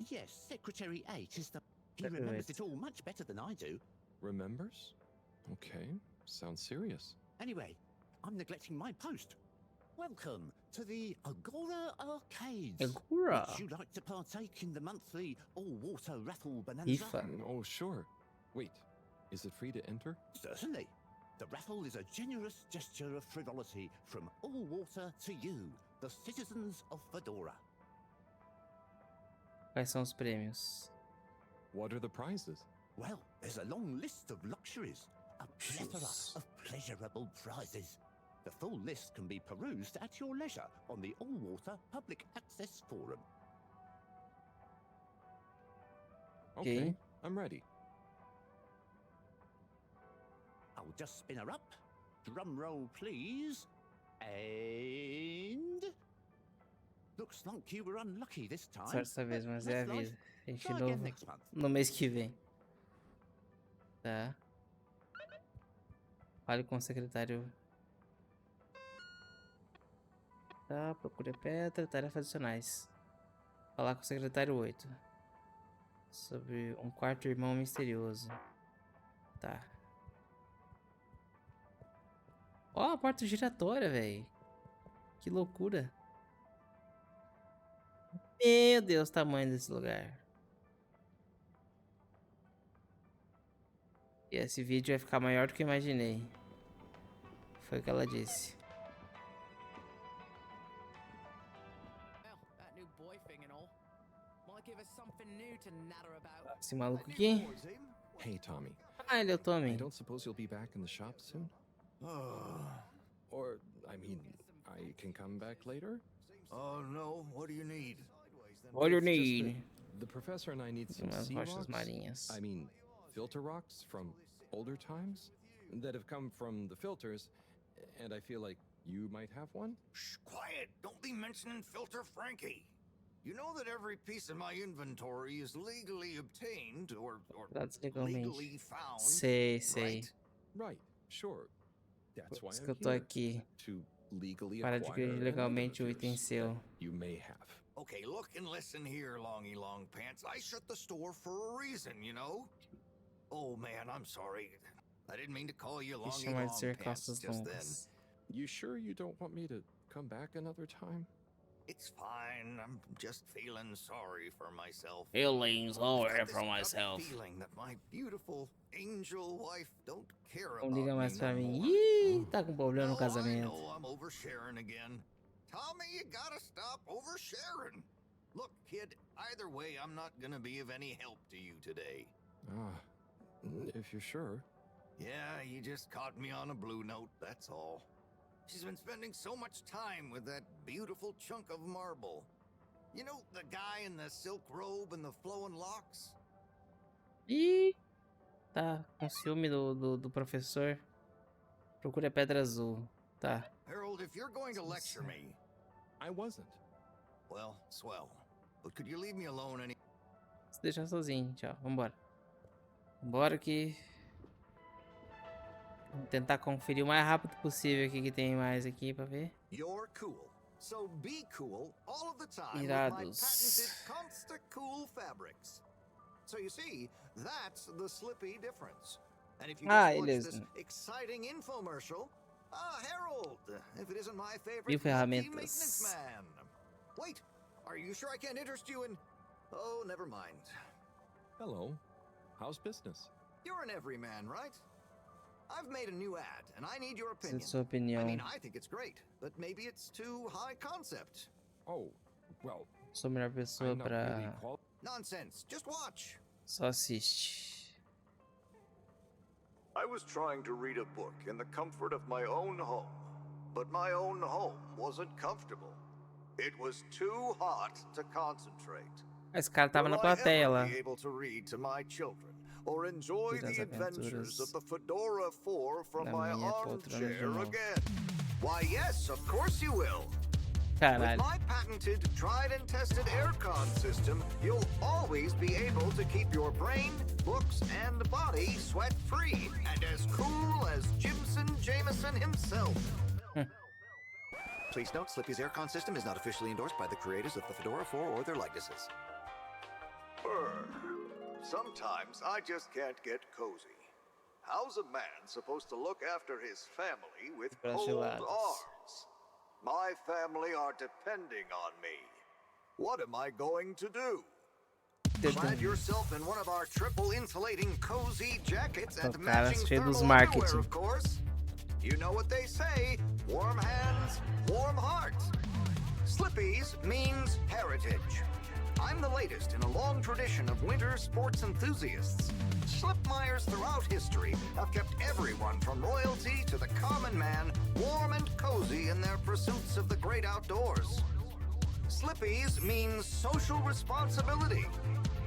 Yes, Secretary 8 is the... He remembers it all much better than I do. Remembers? Okay, sounds serious. Anyway, I'm neglecting my post. Welcome to the Agora Arcades. Agora? Would you like to partake in the monthly all-water raffle bonanza? Oh, sure. Wait, is it free to enter? Certainly. The raffle is a generous gesture of frivolity from Allwater to you, the citizens of Fedora. Quais são os prêmios? What are the prizes? Well, there's a long list of luxuries, a plethora of pleasurable prizes. The full list can be perused at your leisure on the Allwater Public Access Forum. Okay, I'm ready. I'll just spin her up. Drum roll, please. And... Looks like you were unlucky this time. Só dessa vez, mas é a vida. A gente Try again next month. no mês que vem. Tá. Fale com o secretário. Tá, procure pedra, tarefas adicionais. Falar com o secretário 8. Sobre um quarto irmão misterioso. Tá. Ó, a porta giratória, velho. Que loucura. Meu Deus, o tamanho desse lugar. E esse vídeo vai ficar maior do que eu imaginei. Foi o que ela disse. Esse maluco aqui. Hey, Tommy. Ah, ele é o Tommy. I don't suppose you'll be back in the shop soon? Or, I mean, I can come back later? Oh, no. What do you need? What do you need? The professor and I need some sea rocks. I mean, filter rocks from older times that have come from the filters, and I feel like you might have one? Shh, quiet. Don't be mentioning Filter Frankie. You know that every piece in my inventory is legally obtained or legally found. Sei. Right, sure. That's why eu tô aqui. To legally para adquirir legalmente o item seu. You may have. Okay, look and listen here, Longy Long Pants. I shut the store for a reason, you know? Oh man, I'm sorry. I didn't mean to call you Longy Long Pants just then. You sure you don't want me to come back another time? It's fine. I'm just feeling sorry for myself. Feeling sorry for myself. Feeling that my beautiful angel wife don't care Não about liga mais me pra no mim. more. Ih, tá com problema no casamento. I know I'm oversharing again. Tommy, you gotta stop oversharing. Look, kid, either way, I'm not gonna be of any help to you today. If you're sure. Yeah, you just caught me on a blue note, that's all. She's been spending so much time with that beautiful chunk of marble. You know, the guy in the silk robe and the flowing locks? Ih, tá com ciúme do professor. Procure a pedra azul. Tá. Harold, if you're going to lecture me... I wasn't. Well, swell. But could you leave me alone any... Se deixar sozinho, tchau. Vambora. Vambora aqui. Vamos tentar conferir o mais rápido possível o que tem mais aqui pra ver. You're cool. So be cool all of the time Irados. with my patented Consta Cool fabrics. So you see, that's the Slippy difference. And if you just watch this exciting infomercial, Harold, if it isn't my favorite maintenance man. Wait, are you sure I can't interest you in... Oh, never mind. Hello. How's business? You're an everyman, right? I've made a new ad, and I need your opinion. Sua opinião. I mean, I think it's great, but maybe it's too high concept. Oh, well... Sou a melhor pessoa pra... Nonsense. Just watch. Só assiste. I was trying to read a book in the comfort of my own home, but my own home wasn't comfortable. It was too hot to concentrate. Esse cara tava na plateia lá. Be able to read to my children or enjoy the adventures of the Fedora 4 from my armchair again. Why, yes, of course you will. Caralho. With my patented, tried and tested aircon system, you'll always be able to keep your brain, books, and body sweat-free and as cool as Jimson Jameson himself. Please note, Slippy's aircon system is not officially endorsed by the creators of the Fedora 4 or their likenesses. Sometimes I just can't get cozy. How's a man supposed to look after his family with cold arms? My family are depending on me. What am I going to do? Clad yourself in one of our triple insulating cozy jackets and cara matching cheio dos thermal marketing. underwear, of course. You know what they say, warm hands, warm heart. Slippy's means heritage. I'm the latest in a long tradition of winter sports enthusiasts. Slipmeyers throughout history have kept everyone from royalty to the common man warm and cozy in their pursuits of the great outdoors. Slippy's means social responsibility.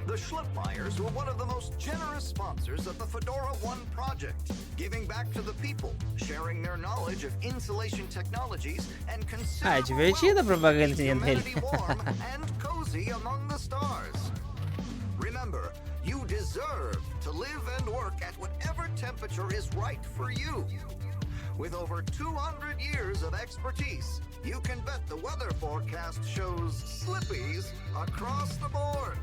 The Schlipmeyers were one of the most generous sponsors of the Fedora 1 project, giving back to the people, sharing their knowledge of insulation technologies, and considerable divertida a propagandinha dele. warm and cozy among the stars. Remember, you deserve to live and work at whatever temperature is right for you. With over 200 years of expertise, you can bet the weather forecast shows Slippies across the board.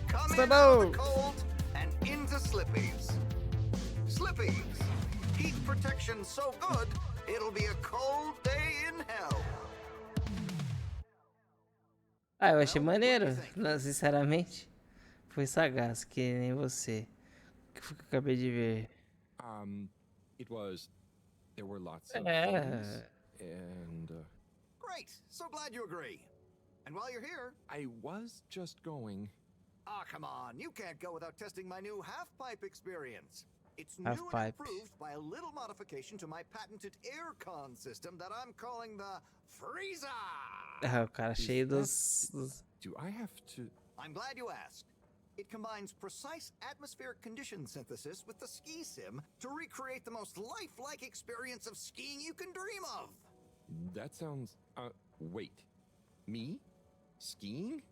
Come in out of the cold and into Slippies. Slippies. Heat protection so good, it'll be a cold day in hell. Eu achei maneiro, sinceramente. Foi sagaz, que nem você. Que foi que eu acabei de ver. It was... There were lots of things, and... Great! So glad you agree. And while you're here... I was just going... Ah, come on. You can't go without testing my new half-pipe experience. It's new and improved by a little modification to my patented aircon system that I'm calling the Freezer. O cara cheio dos... Do I have to... I'm glad you asked. It combines precise atmospheric condition synthesis with the ski sim to recreate the most lifelike experience of skiing you can dream of. That sounds... wait. Me? Skiing?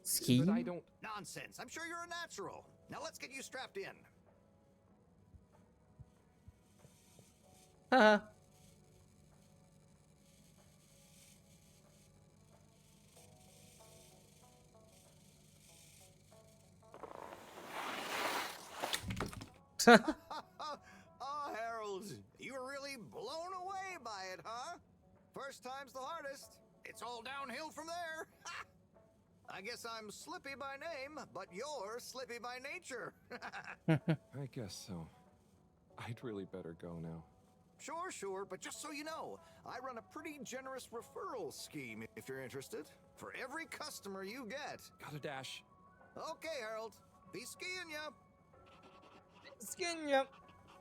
Skiing? But I don't... Nonsense. I'm sure you're a natural. Now let's get you strapped in. Oh, Harold, you were really blown away by it, huh? First time's the hardest. It's all downhill from there. I guess I'm Slippy by name, but you're Slippy by nature. I guess so. I'd really better go now. Sure, but just so you know, I run a pretty generous referral scheme if you're interested. For every customer you get. Gotta dash. Okay, Harold. Be skiing ya.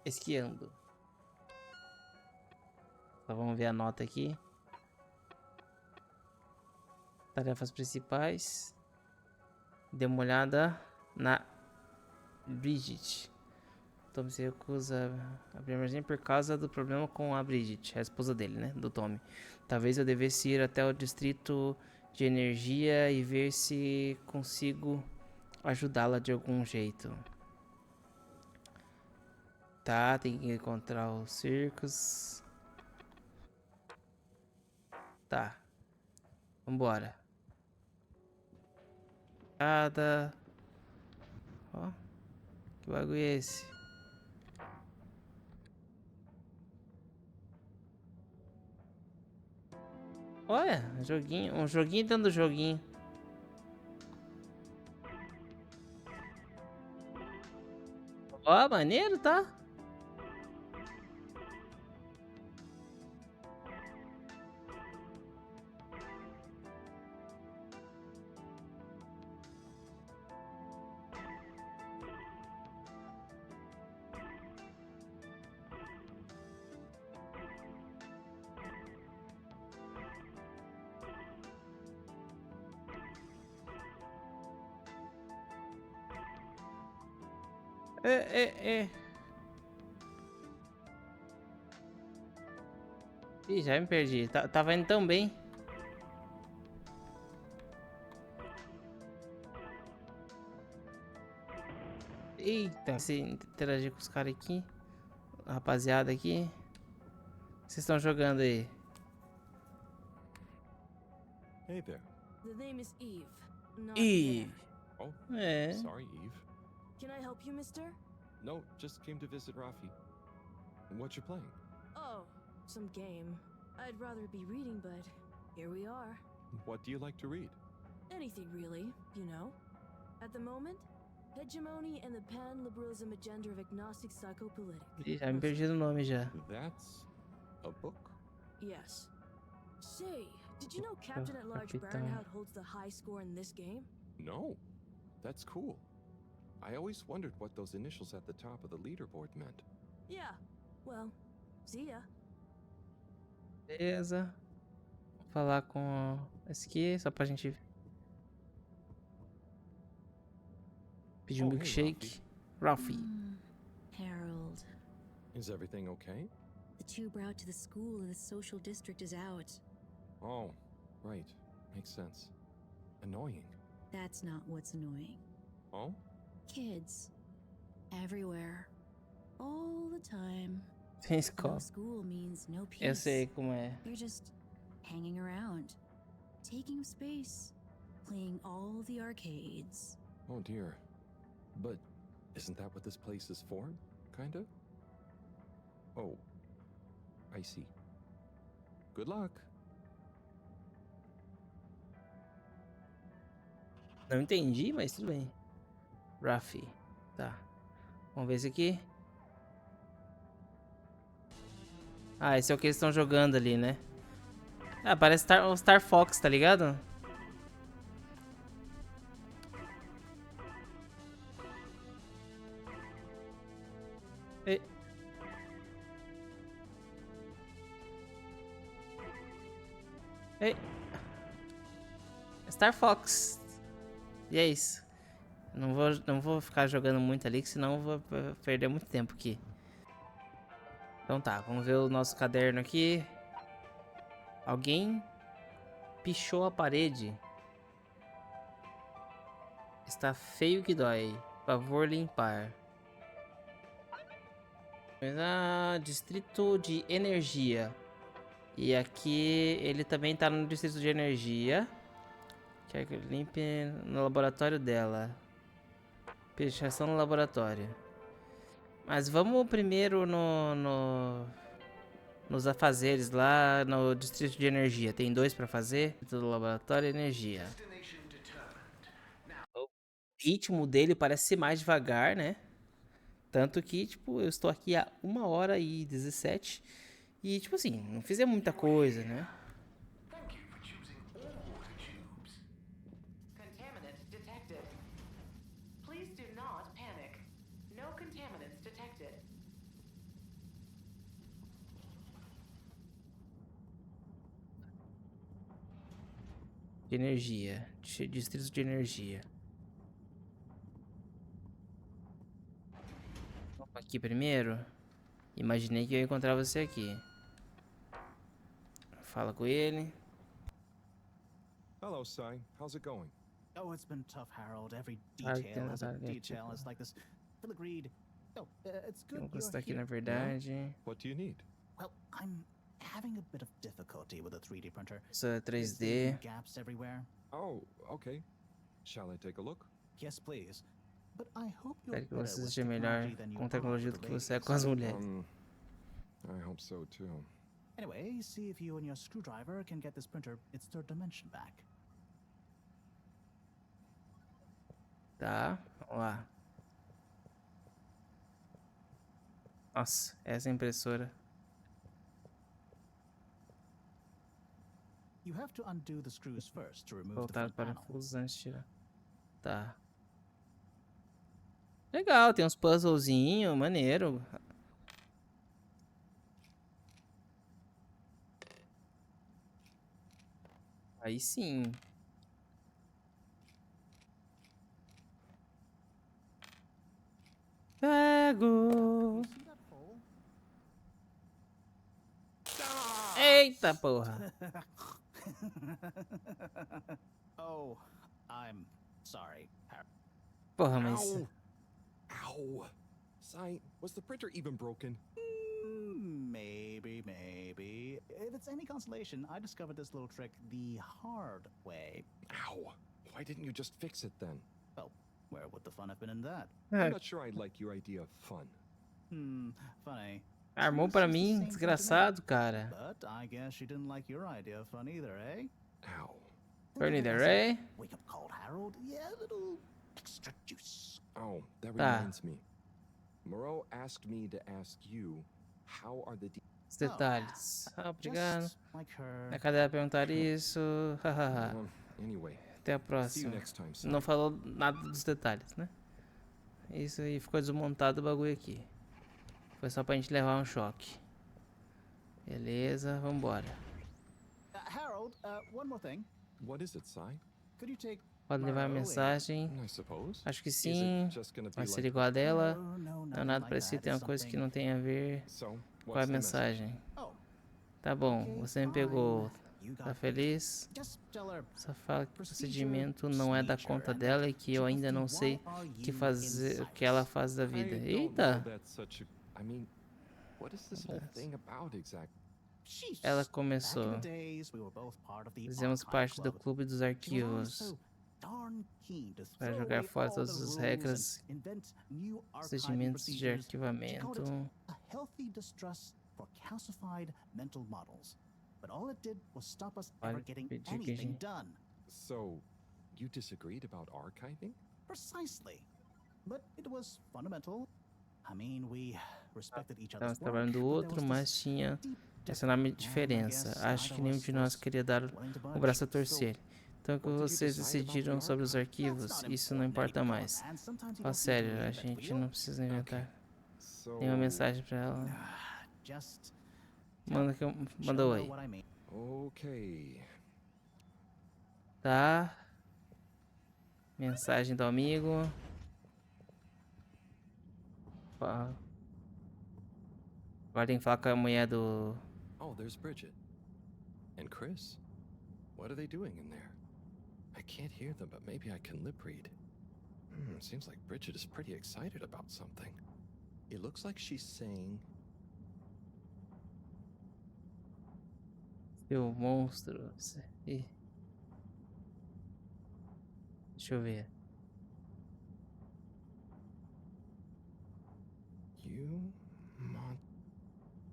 Esquiando. Então vamos ver a nota aqui. Tarefas principais. Dê uma olhada na Bridget. Tommy se recusa a abrir a armazém por causa do problema com a Bridget, a esposa dele, né? Do Tommy. Talvez eu devesse ir até o distrito de energia e ver se consigo ajudá-la de algum jeito. Tá, tem que encontrar os circos. Tá. Vambora. Nada. Ó. Que bagulho é esse? Olha, um joguinho dentro do joguinho. Ó, maneiro, tá? Ih, já me perdi. Tava indo tão bem. Eita, se interagir com os caras aqui. Rapaziada aqui. O que vocês estão jogando aí? Hey there. The name is Eve. Not Eve. Oh, É. sorry, Eve. Can I help you, mister? No, just came to visit Rafi. What you playing? Oh, some game. I'd rather be reading, but here we are. What do you like to read? Anything really, you know. At the moment, hegemony and the pan-liberalism agenda of agnostic psychopolitics. Ih, já me perdi no nome já. That's a book? Yes. Say, did you know Captain at Large Baronhout holds the high score in this game? No. That's cool. I always wondered what those initials at the top of the leaderboard meant. Yeah. Well, see ya. Beleza. Vou falar com esse aqui, só pra gente pedir um milkshake. Ralphie. Harold. Is everything okay? The tube route to the school in the social district is out. Oh, right. Makes sense. Annoying. That's not what's annoying. Oh? Kids. Everywhere. All the time. Sem escola. No school means no peace. Eu sei como é. They're just hanging around, taking space, playing all the arcades. Oh dear. But isn't that what this place is for? Kinda? Oh. I see. Good luck. Não entendi, mas tudo bem. Rafi. Tá. Vamos ver esse aqui. Ah, esse é o que eles estão jogando ali, né? Ah, parece o Star Fox, tá ligado? E... Star Fox. E é isso. Não vou ficar jogando muito ali, que senão eu vou perder muito tempo aqui. Então tá, vamos ver o nosso caderno aqui. Alguém pichou a parede. Está feio que dói. Favor limpar. Distrito de energia. E aqui ele também tá no distrito de energia. Quer que eu limpe no laboratório dela. Pichação no laboratório. Mas vamos primeiro nos afazeres lá no distrito de energia. Tem 2 para fazer. Do laboratório energia. O ritmo dele parece ser mais devagar, né? Tanto que, tipo, eu estou aqui há 1h17. E, tipo assim, não fizemos muita coisa, né? De energia. Distrito de energia. Vamos aqui primeiro. Imaginei que eu ia encontrar você aqui. Fala com ele. Hello, Sai. How's it going? Oh, it's been tough, Harold. Every detail has a detail. It's like this. Phil agreed. Oh, it's good you're aqui, here. na verdade. What do you need? Well, I'm having a bit of difficulty with a 3D printer. Isso é 3D. Gaps everywhere. Oh, okay. Shall I take a look? Yes, please. But I hope you're Espero que você seja melhor com tecnologia do que você é com as mulheres. I hope so too. Anyway, see if you and your screwdriver can get this printer its third dimension back. Tá, vamos lá. Nossa, essa impressora. You have to undo the screws first to remove Voltar the front panel. parafusos antes de tirar. Tá. Legal, tem uns puzzlezinhos, maneiro. Aí sim. Pego. Eita porra. Oh, I'm sorry. Porra, mas... Ow! Sai, was the printer even broken? Maybe. If it's any consolation, I discovered this little trick the hard way. Ow! Why didn't you just fix it then? Well, where would the fun have been in that? I'm not sure I like your idea of fun. Funny. Armou pra mim, desgraçado, cara. But I guess she didn't like your idea of fun either, eh? Ow. Bernie the Ray? Wake up called Harold? Yeah, a little extra juice. Oh, that reminds me. Moreau asked me to ask you, how are the Os detalhes. Obrigado. A cadeira perguntar isso. Anyway. Até a próxima. Não falou nada dos detalhes, né? Isso aí, ficou desmontado o bagulho aqui. Foi só pra gente levar um choque. Beleza, vambora. Harold, one more thing. What is it, Sai? Could you take Pode levar a mensagem. Acho que sim. Vai ser igual a dela. Não é nada parecido, tem uma coisa que não tem a ver com a mensagem. Tá bom, você me pegou. Tá feliz? Só fala que o procedimento não é da conta dela e que eu ainda não sei o que ela faz da vida. Eita! Ela começou. Fizemos parte do clube dos arquivos. Para jogar fora todas as regras, procedimentos de arquivamento. So, you disagreed about archiving? Precisely. But it was fundamental. I mean, we respected each Estávamos trabalhando do outro, mas tinha essa enorme diferença. Acho que nenhum de nós queria dar o braço a torcer. Então, que vocês decidiram sobre os arquivos, isso não importa mais. Fala sério, a gente não precisa inventar nenhuma mensagem pra ela. Manda oi. Ok. Tá. Mensagem do amigo. Agora tem que falar com a mulher do... Oh, there's Bridget. And Chris? What are they doing in there? I can't hear them, but maybe I can lip read. Seems like Bridget is pretty excited about something. It looks like she's saying... Seu monstro. Ih. Deixa eu ver.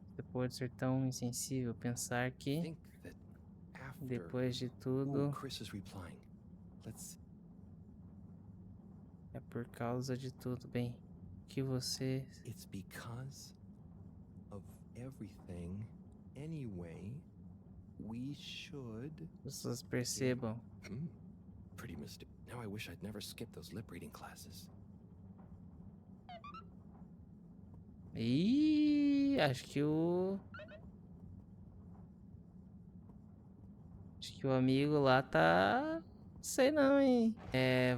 Você pode ser tão insensível pensar que, depois de tudo, é por causa de tudo, bem, que você... It's because of everything. Anyway, we should... Pessoas percebam. Pretty mystic. Now I wish I'd never skipped those lip reading classes. Ih, acho que o amigo lá tá... Sei não, hein.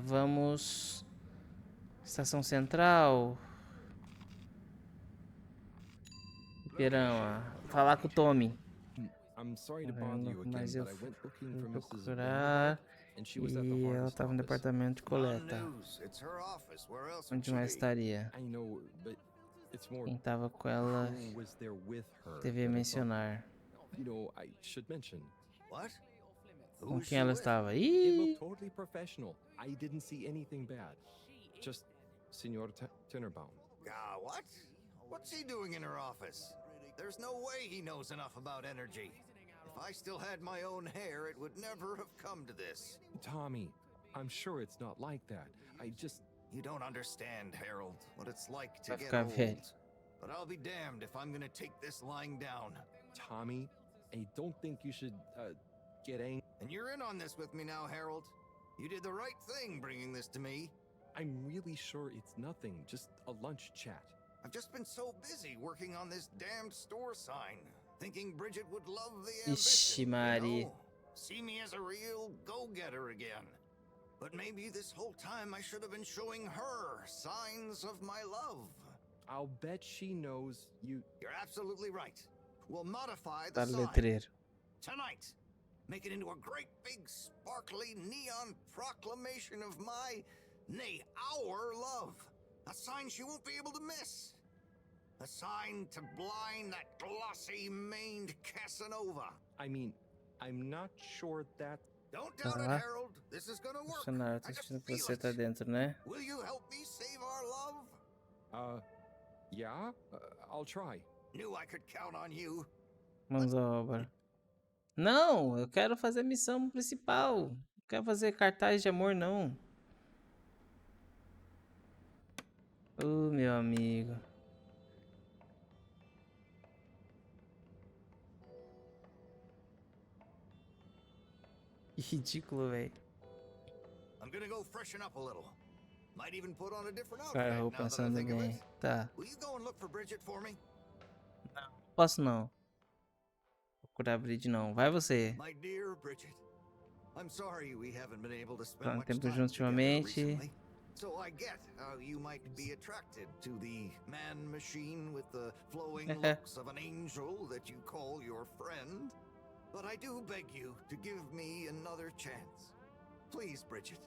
Vamos... Estação Central. Perão, falar com o Tommy. I'm sorry to bother you again, Mas eu but I went looking for fui Mrs. procurar E ela tava no departamento de coleta. Onde mais estaria? Quem tava com ela devia mencionar. Com quem ela estava? Ih! Totally professional. I didn't see anything bad. Just Senor Tinnerbaum. What? What's he doing in her office? There's no way he knows enough about energy. If I still had my own hair, it would never have come to this. Tommy, I'm sure it's not like that. I just... You don't understand, Harold, what it's like to Vai get ficar old. velho. But I'll be damned if I'm gonna take this lying down. Tommy, I don't think you should, get angry. And you're in on this with me now, Harold. You did the right thing bringing this to me. I'm really sure it's nothing, just a lunch chat. I've just been so busy working on this damned store sign, thinking Bridget would love the ambition, you know? See me as a real go-getter again. But maybe this whole time I should have been showing her signs of my love. I'll bet she knows you... You're absolutely right. We'll modify the sign. Tonight. Make it into a great big sparkly neon proclamation of my, nay, our love. A sign she won't be able to miss. A sign to blind that glossy-maned Casanova. I mean, I'm not sure that... Don't doubt it, Harold. This is gonna work. I just feel it. Dentro, né? Will you help me save our love? Yeah? I'll try. Knew I could count on you. Mãos à obra. Não, eu quero fazer a missão principal. Não quero fazer cartaz de amor, não. Meu amigo. Que ridículo, velho. I'm gonna go freshen up a little. Might even put on a different outfit Cara, eu now that I pensando think of bem. it. Tá. Will you go and look for Bridget for me? Posso não. Procurar Bridget não. Vai você. My dear Bridget, I'm sorry we haven't been able to spend Tá um much tempo time juntos together ultimamente. recently. So I get how you might be attracted to the man machine with the flowing looks of an angel that you call your friend. But I do beg you to give me another chance. Please, Bridget,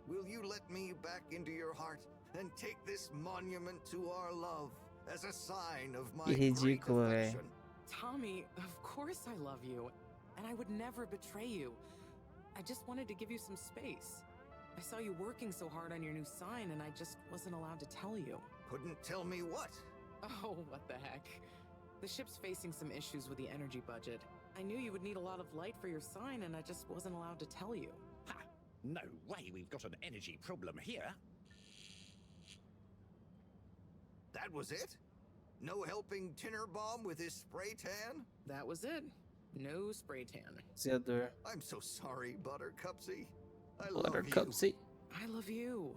will you let me back into your heart and take this monument to our love as a sign of my great affection? Tommy, of course I love you, and I would never betray you. I just wanted to give you some space. I saw you working so hard on your new sign, and I just wasn't allowed to tell you. Couldn't tell me what? Oh, what the heck. The ship's facing some issues with the energy budget. I knew you would need a lot of light for your sign, and I just wasn't allowed to tell you. Ha! No way we've got an energy problem here. That was it? No helping Tinnerbomb with his spray tan? That was it. No spray tan. Zeador. I'm so sorry, Buttercupsy. I love Buttercupsy. you. I love you.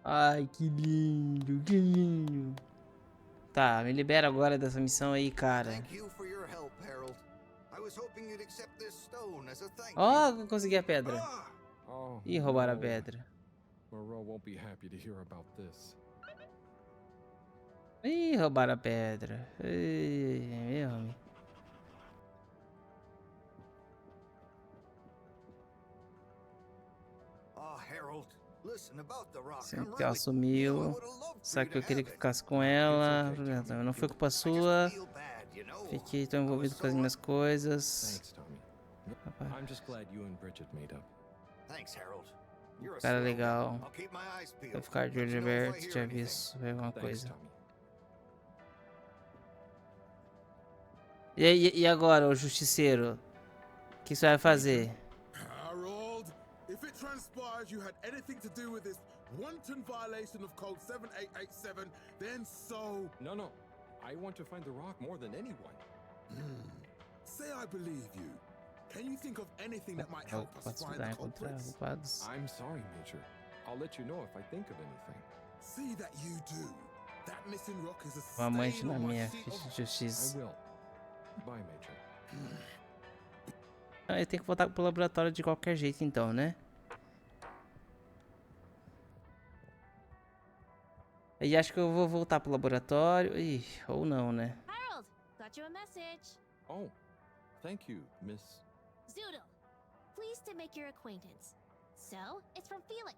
Ai, que lindo, que lindo. Tá, me libera agora dessa missão aí, cara. Ó, eu consegui a pedra. Ih, roubaram a pedra. Ih, roubaram a pedra. Ih, meu amigo. Sempre que ela sumiu. Só que eu queria que ficasse com ela. Não foi culpa sua. Fiquei tão envolvido com as minhas coisas. Cara legal. Vou ficar de olho aberto. Te aviso se ver alguma coisa. E agora, o justiceiro? O que você vai fazer? If it transpires you had anything to do with this wanton violation of Code 7887, then so... No. I want to find the rock more than anyone. Say I believe you. Can you think of anything that might help us find the culprits? I'm sorry, Major. I'll let you know if I think of anything. See that you do. That missing rock is a stain on my sheet. I will. Bye, Major. Ele tem que voltar pro laboratório de qualquer jeito, então, né? E acho que eu vou voltar pro laboratório. Ih, ou não, né? Harold, got you a message. Oh, Thank you, Miss... Zoodle. Pleased to make your acquaintance. So, it's from Felix.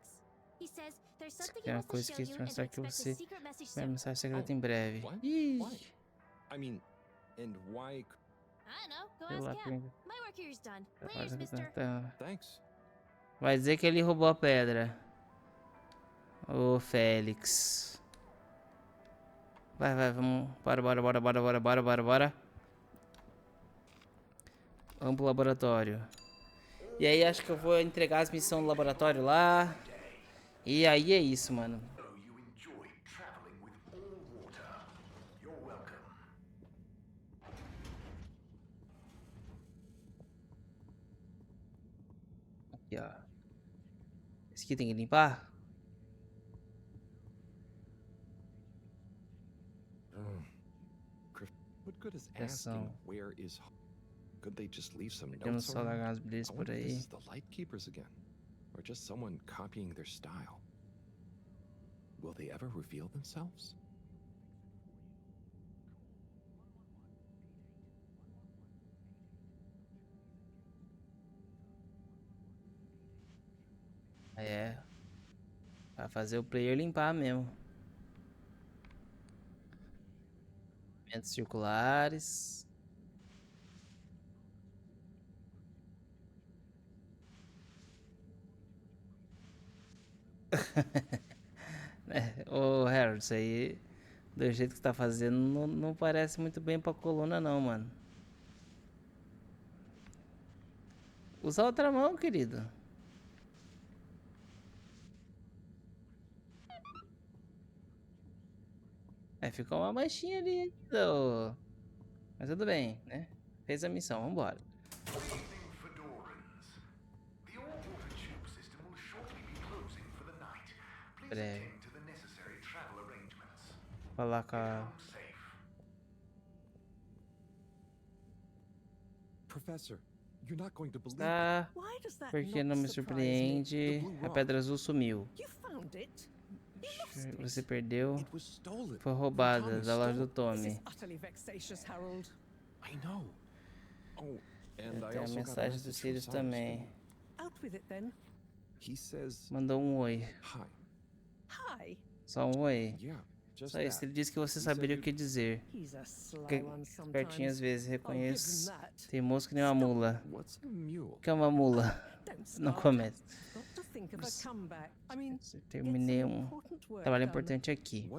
He says there's something he wants to show you and to expect a secret message soon. Mensagem secreta em breve. What? Ih. Why? I mean, and why... I don't know. Go ask him. My work here's done. Please, mister. Thanks. Vai dizer que ele roubou a pedra. Ô, Félix. Vai, vamos. Bora. Vamos pro laboratório. E aí, acho que eu vou entregar as missões no laboratório lá. E aí é isso, mano. Aqui, ó. Esse aqui tem que limpar? What good is asking where is... Could they just leave some Temos notes só around? largar as brilhas I por wonder if aí. this is the Lightkeepers again, or just someone copying their style. Will they ever reveal themselves? É. Vai fazer o player limpar mesmo. Movimentos circulares. Ô, Harold, isso aí, do jeito que você tá fazendo, não parece muito bem pra coluna, não, mano. Usa a outra mão, querido. Ficou uma manchinha ali ainda, ô. Mas tudo bem, né? Fez a missão, vambora. Breve. Falar com a... Professor, you're not going to believe Ah, porque não me surpreende. A pedra azul sumiu. Você perdeu. Foi roubada da loja do Tommy. Tem a mensagem dos Sirius também. Mandou um oi. Só um oi. Só isso, ele disse que você saberia o que dizer. Espertinho às vezes, reconheço. Tem mosca nem uma mula. O que é uma mula? Não começa. Terminei um trabalho importante aqui.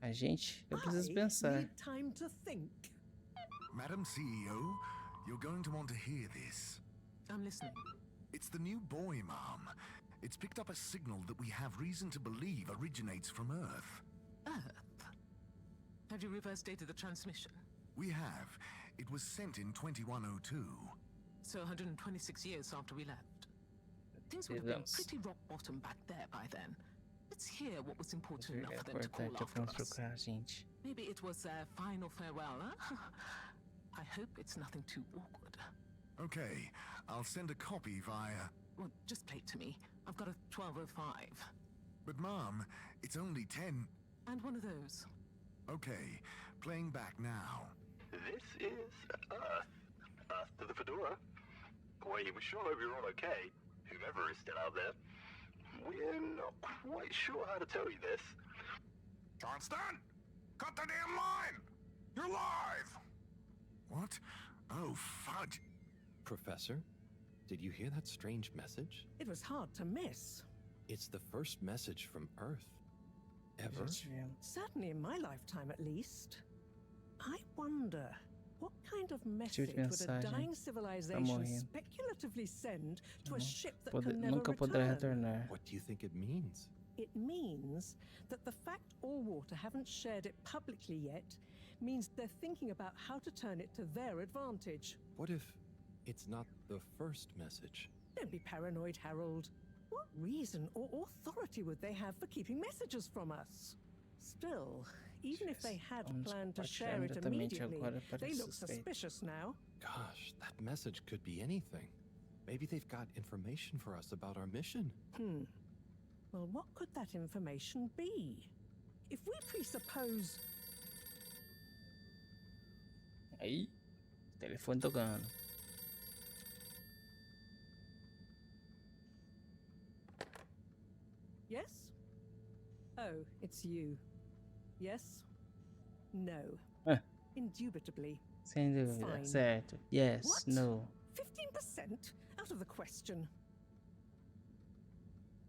A gente, eu preciso pensar. Madam CEO, you're going to want to hear this. I'm listening. It's the new boy, Mom. It's picked up a signal that we have reason to believe originates from Earth. Earth? Have you reverse dated the transmission? We have. It was sent in 2102. So 126 years after we left. Things would have been pretty rock bottom back there by then. Let's hear what was important enough for them to call after us. Maybe it was their final farewell, huh? I hope it's nothing too awkward. Okay, I'll send a copy via... Well, just play it to me. I've got a 1205. But Mom, it's only 10... And one of those. Okay, playing back now. This is Earth. Earth to the Fedora. We sure hope you're all okay, whoever is still out there. We're not quite sure how to tell you this. Johnston! Cut the damn line! You're live! What? Oh, fudge. Professor, did you hear that strange message? It was hard to miss. It's the first message from Earth. Ever? Certainly in my lifetime, at least. I wonder, what kind of message would a dying civilization speculatively send to a ship that can never return? What do you think it means? It means that the fact Allwater haven't shared it publicly yet means they're thinking about how to turn it to their advantage. What if it's not the first message? Don't be paranoid, Harold. What reason or authority would they have for keeping messages from us? Still, even if they had planned to share it immediately, they look suspicious now. Gosh, that message could be anything. Maybe they've got information for us about our mission. Well, what could that information be? If we presuppose... Aí, Telefone tocando. Yes? Oh, it's you. Yes? No. Indubitably. Sem dúvida. Fine. Certo. Yes. What? No. 15%? Out of the question.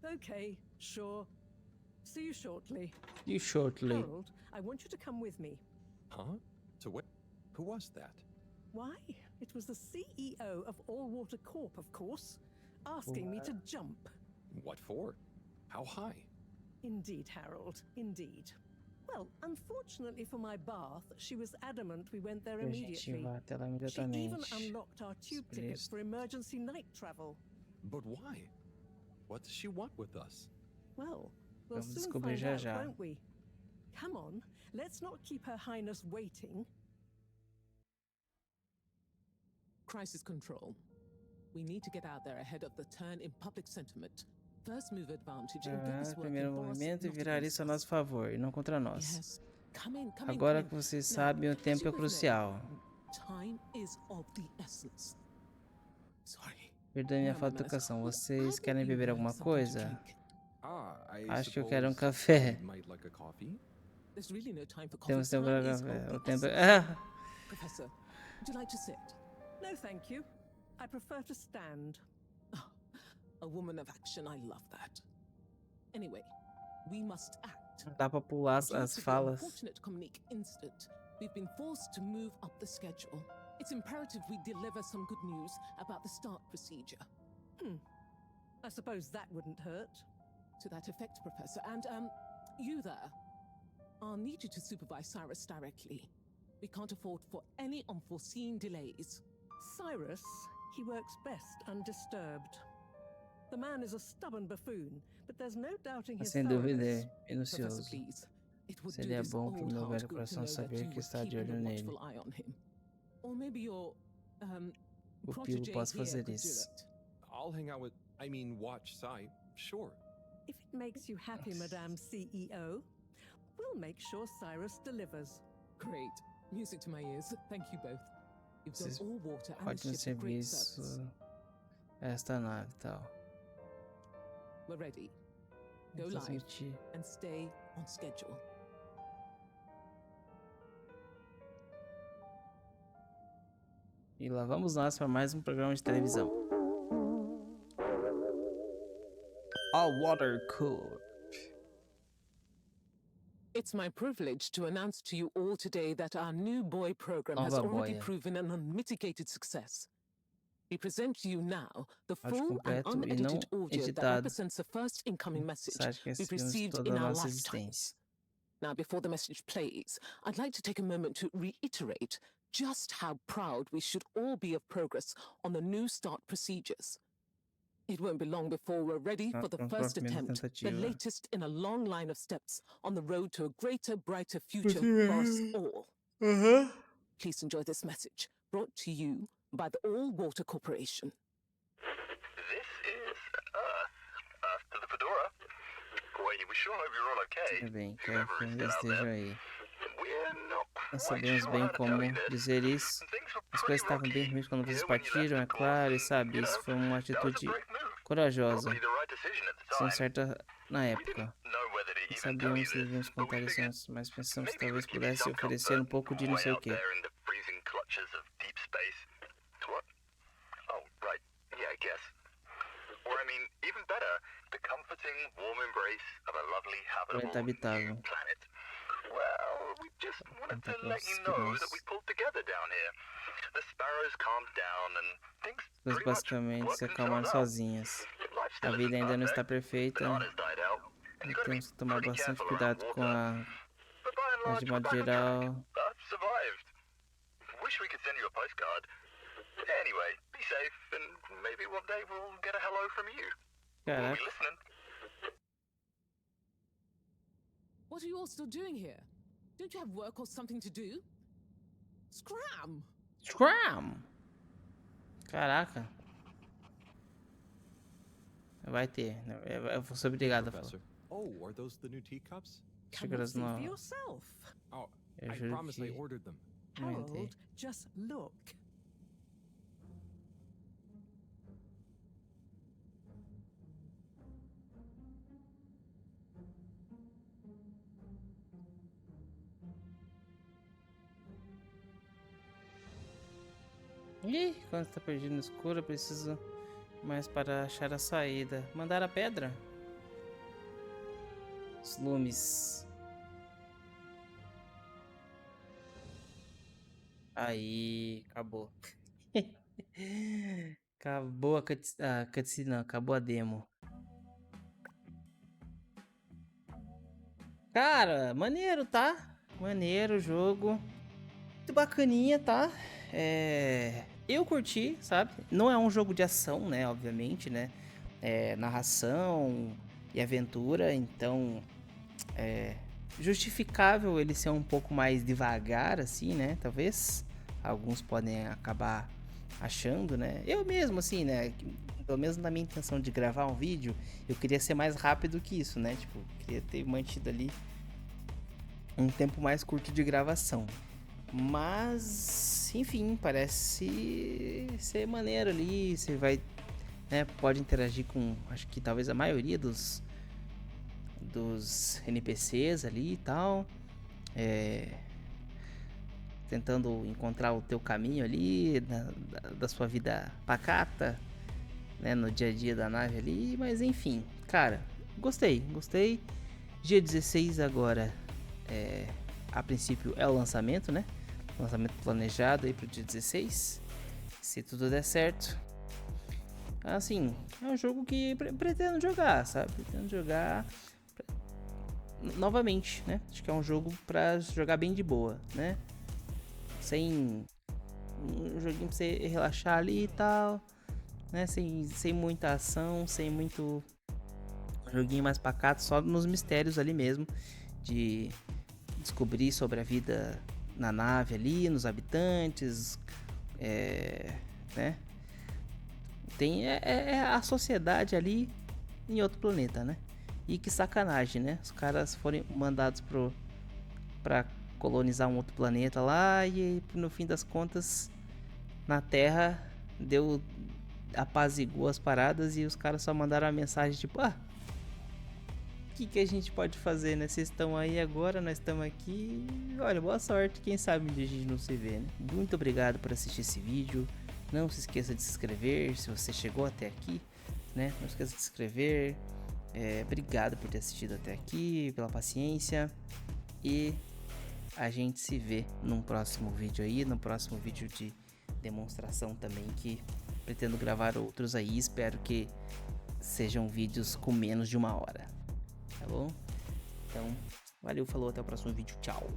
Okay, sure. See you shortly. You shortly. Harold, I want you to come with me. Huh? To what? Who was that? Why? It was the CEO of Allwater Corp, of course, asking me to jump. What for? How high? Indeed, Harold, indeed. Well, unfortunately for my bath, she was adamant we went there immediately. She even unlocked our tube tickets for emergency night travel. But why? What does she want with us? Well, we'll soon find out, won't we? Come on, let's not keep Her Highness waiting. Crisis control. We need to get out there ahead of the turn in public sentiment. First move advantage and get this working primeiro for us, movimento e not virar against isso a us. nosso favor e não contra nós. Yes. Come in, Agora que vocês sabem, o tempo é crucial. Time is of the essence. Sorry. Perdoe minha falta de educação. Vocês querem beber alguma coisa? Acho que eu quero um café. There's really no time for coffee. Temos tempo para café. O tempo Professor, would you like to sit? No, thank you. I prefer to stand. A woman of action, I love that. Anyway, we must act. Dá pra pular as falas. Unfortunate communique incident. We've been forced to move up the schedule. It's imperative we deliver some good news about the start procedure. I suppose that wouldn't hurt. To that effect, Professor. And, you there. I'll need you to supervise Cyrus directly. We can't afford for any unforeseen delays. Cyrus, he works best undisturbed. The man is a stubborn buffoon, but there's no doubting his Sem dúvida thoroughness. é minucioso. Seria bom para o meu velho coração saber que está de olho nele. Or maybe your, O Pio pode fazer isso. I'll hang out with, watch Cy, sure. If it makes you happy, Madame CEO, we'll make sure Cyrus delivers. Great. Music to my ears. Thank you both. You've done Vocês all water and podem the ship a great service. serviço esta nave e tal. We're ready. Go Vamos live transmitir. and stay on schedule. E lá vamos nós para mais um programa de televisão. All Water Corp. It's my privilege to announce to you all today that our new boy program has already proven an unmitigated success. We present to you now the full and unedited audio that represents the first incoming message we've received in our lifetimes. Now, before the message plays, I'd like to take a moment to reiterate just how proud we should all be of progress on the new start procedures. It won't be long before we're ready for the first attempt, the latest in a long line of steps on the road to a greater, brighter future for us all. Please enjoy this message, brought to you by the All-Water Corporation. This is Earth to the Fedora. We sure hope you're all okay. Bem, quero que ainda esteja aí. Não sabemos bem como dizer isso. As coisas estavam bem ruins quando vocês partiram, é claro, e sabe, isso foi uma atitude corajosa. Sem certa na época. Não sabíamos se devíamos contar isso antes, mas pensamos que talvez pudesse oferecer um pouco de não sei o quê. Planeta habitável. Well, we just wanted to let you know that we pulled together down here. The sparrows calmed down and things As basicamente se acalmaram sozinhas. A vida ainda não está perfeita. E temos que tomar bastante cuidado com mas de modo geral. Survived. Wish we could send you a postcard. Anyway, be safe and maybe one day we'll get a hello from you. Caraca. We'll be listening. What are you all still doing here? Don't you have work or something to do? Scram! Scram! Caraca. Vai ter. Eu vou ser obrigado a falar. Oh, are those the new teacups? Xícaras novas. Yourself. Oh, Eu I juro promise I que ordered them. Harold, just look. Ih, quando tá perdido no escuro, eu preciso mais para achar a saída. Mandar a pedra? Os lumes. Aí, acabou. Acabou a cutscene, não, acabou a demo. Cara, maneiro, tá? Maneiro o jogo. Muito bacaninha, tá? Eu curti, sabe? Não é um jogo de ação, né? Obviamente, né? É narração e aventura, então é justificável ele ser um pouco mais devagar, assim, né? Talvez alguns podem acabar achando, né? Eu mesmo, assim, né? Pelo menos na minha intenção de gravar um vídeo, eu queria ser mais rápido que isso, né? Tipo, queria ter mantido ali um tempo mais curto de gravação. Mas, enfim, parece ser maneiro ali. Você vai, né? Pode interagir com, acho que talvez a maioria dos NPCs ali e tal. Tentando encontrar o teu caminho ali da sua vida pacata, né, no dia a dia da nave ali, mas enfim, cara, gostei. Dia 16 agora, a princípio é o lançamento, né, lançamento planejado aí pro dia 16, se tudo der certo. Assim, é um jogo que pretendo jogar, sabe, novamente, né, acho que é um jogo pra jogar bem de boa, né, sem um joguinho pra você relaxar ali e tal, né? Sem muita ação, sem muito joguinho mais pacato, só nos mistérios ali mesmo, de descobrir sobre a vida na nave ali, nos habitantes, né? Tem a sociedade ali em outro planeta, né? E que sacanagem, né? Os caras foram mandados pra colonizar um outro planeta lá e no fim das contas na Terra apaziguou as paradas e os caras só mandaram a mensagem tipo, o que a gente pode fazer, né? Vocês estão aí agora, nós estamos aqui, olha, boa sorte, quem sabe onde a gente não se vê, né? Muito obrigado por assistir esse vídeo, não se esqueça de se inscrever se você chegou até aqui, né? Não esqueça de se inscrever, obrigado por ter assistido até aqui, pela paciência, e a gente se vê num próximo vídeo aí, no próximo vídeo de demonstração também, que pretendo gravar outros aí, espero que sejam vídeos com menos de 1 hora, tá bom? Então, valeu, falou, até o próximo vídeo, tchau!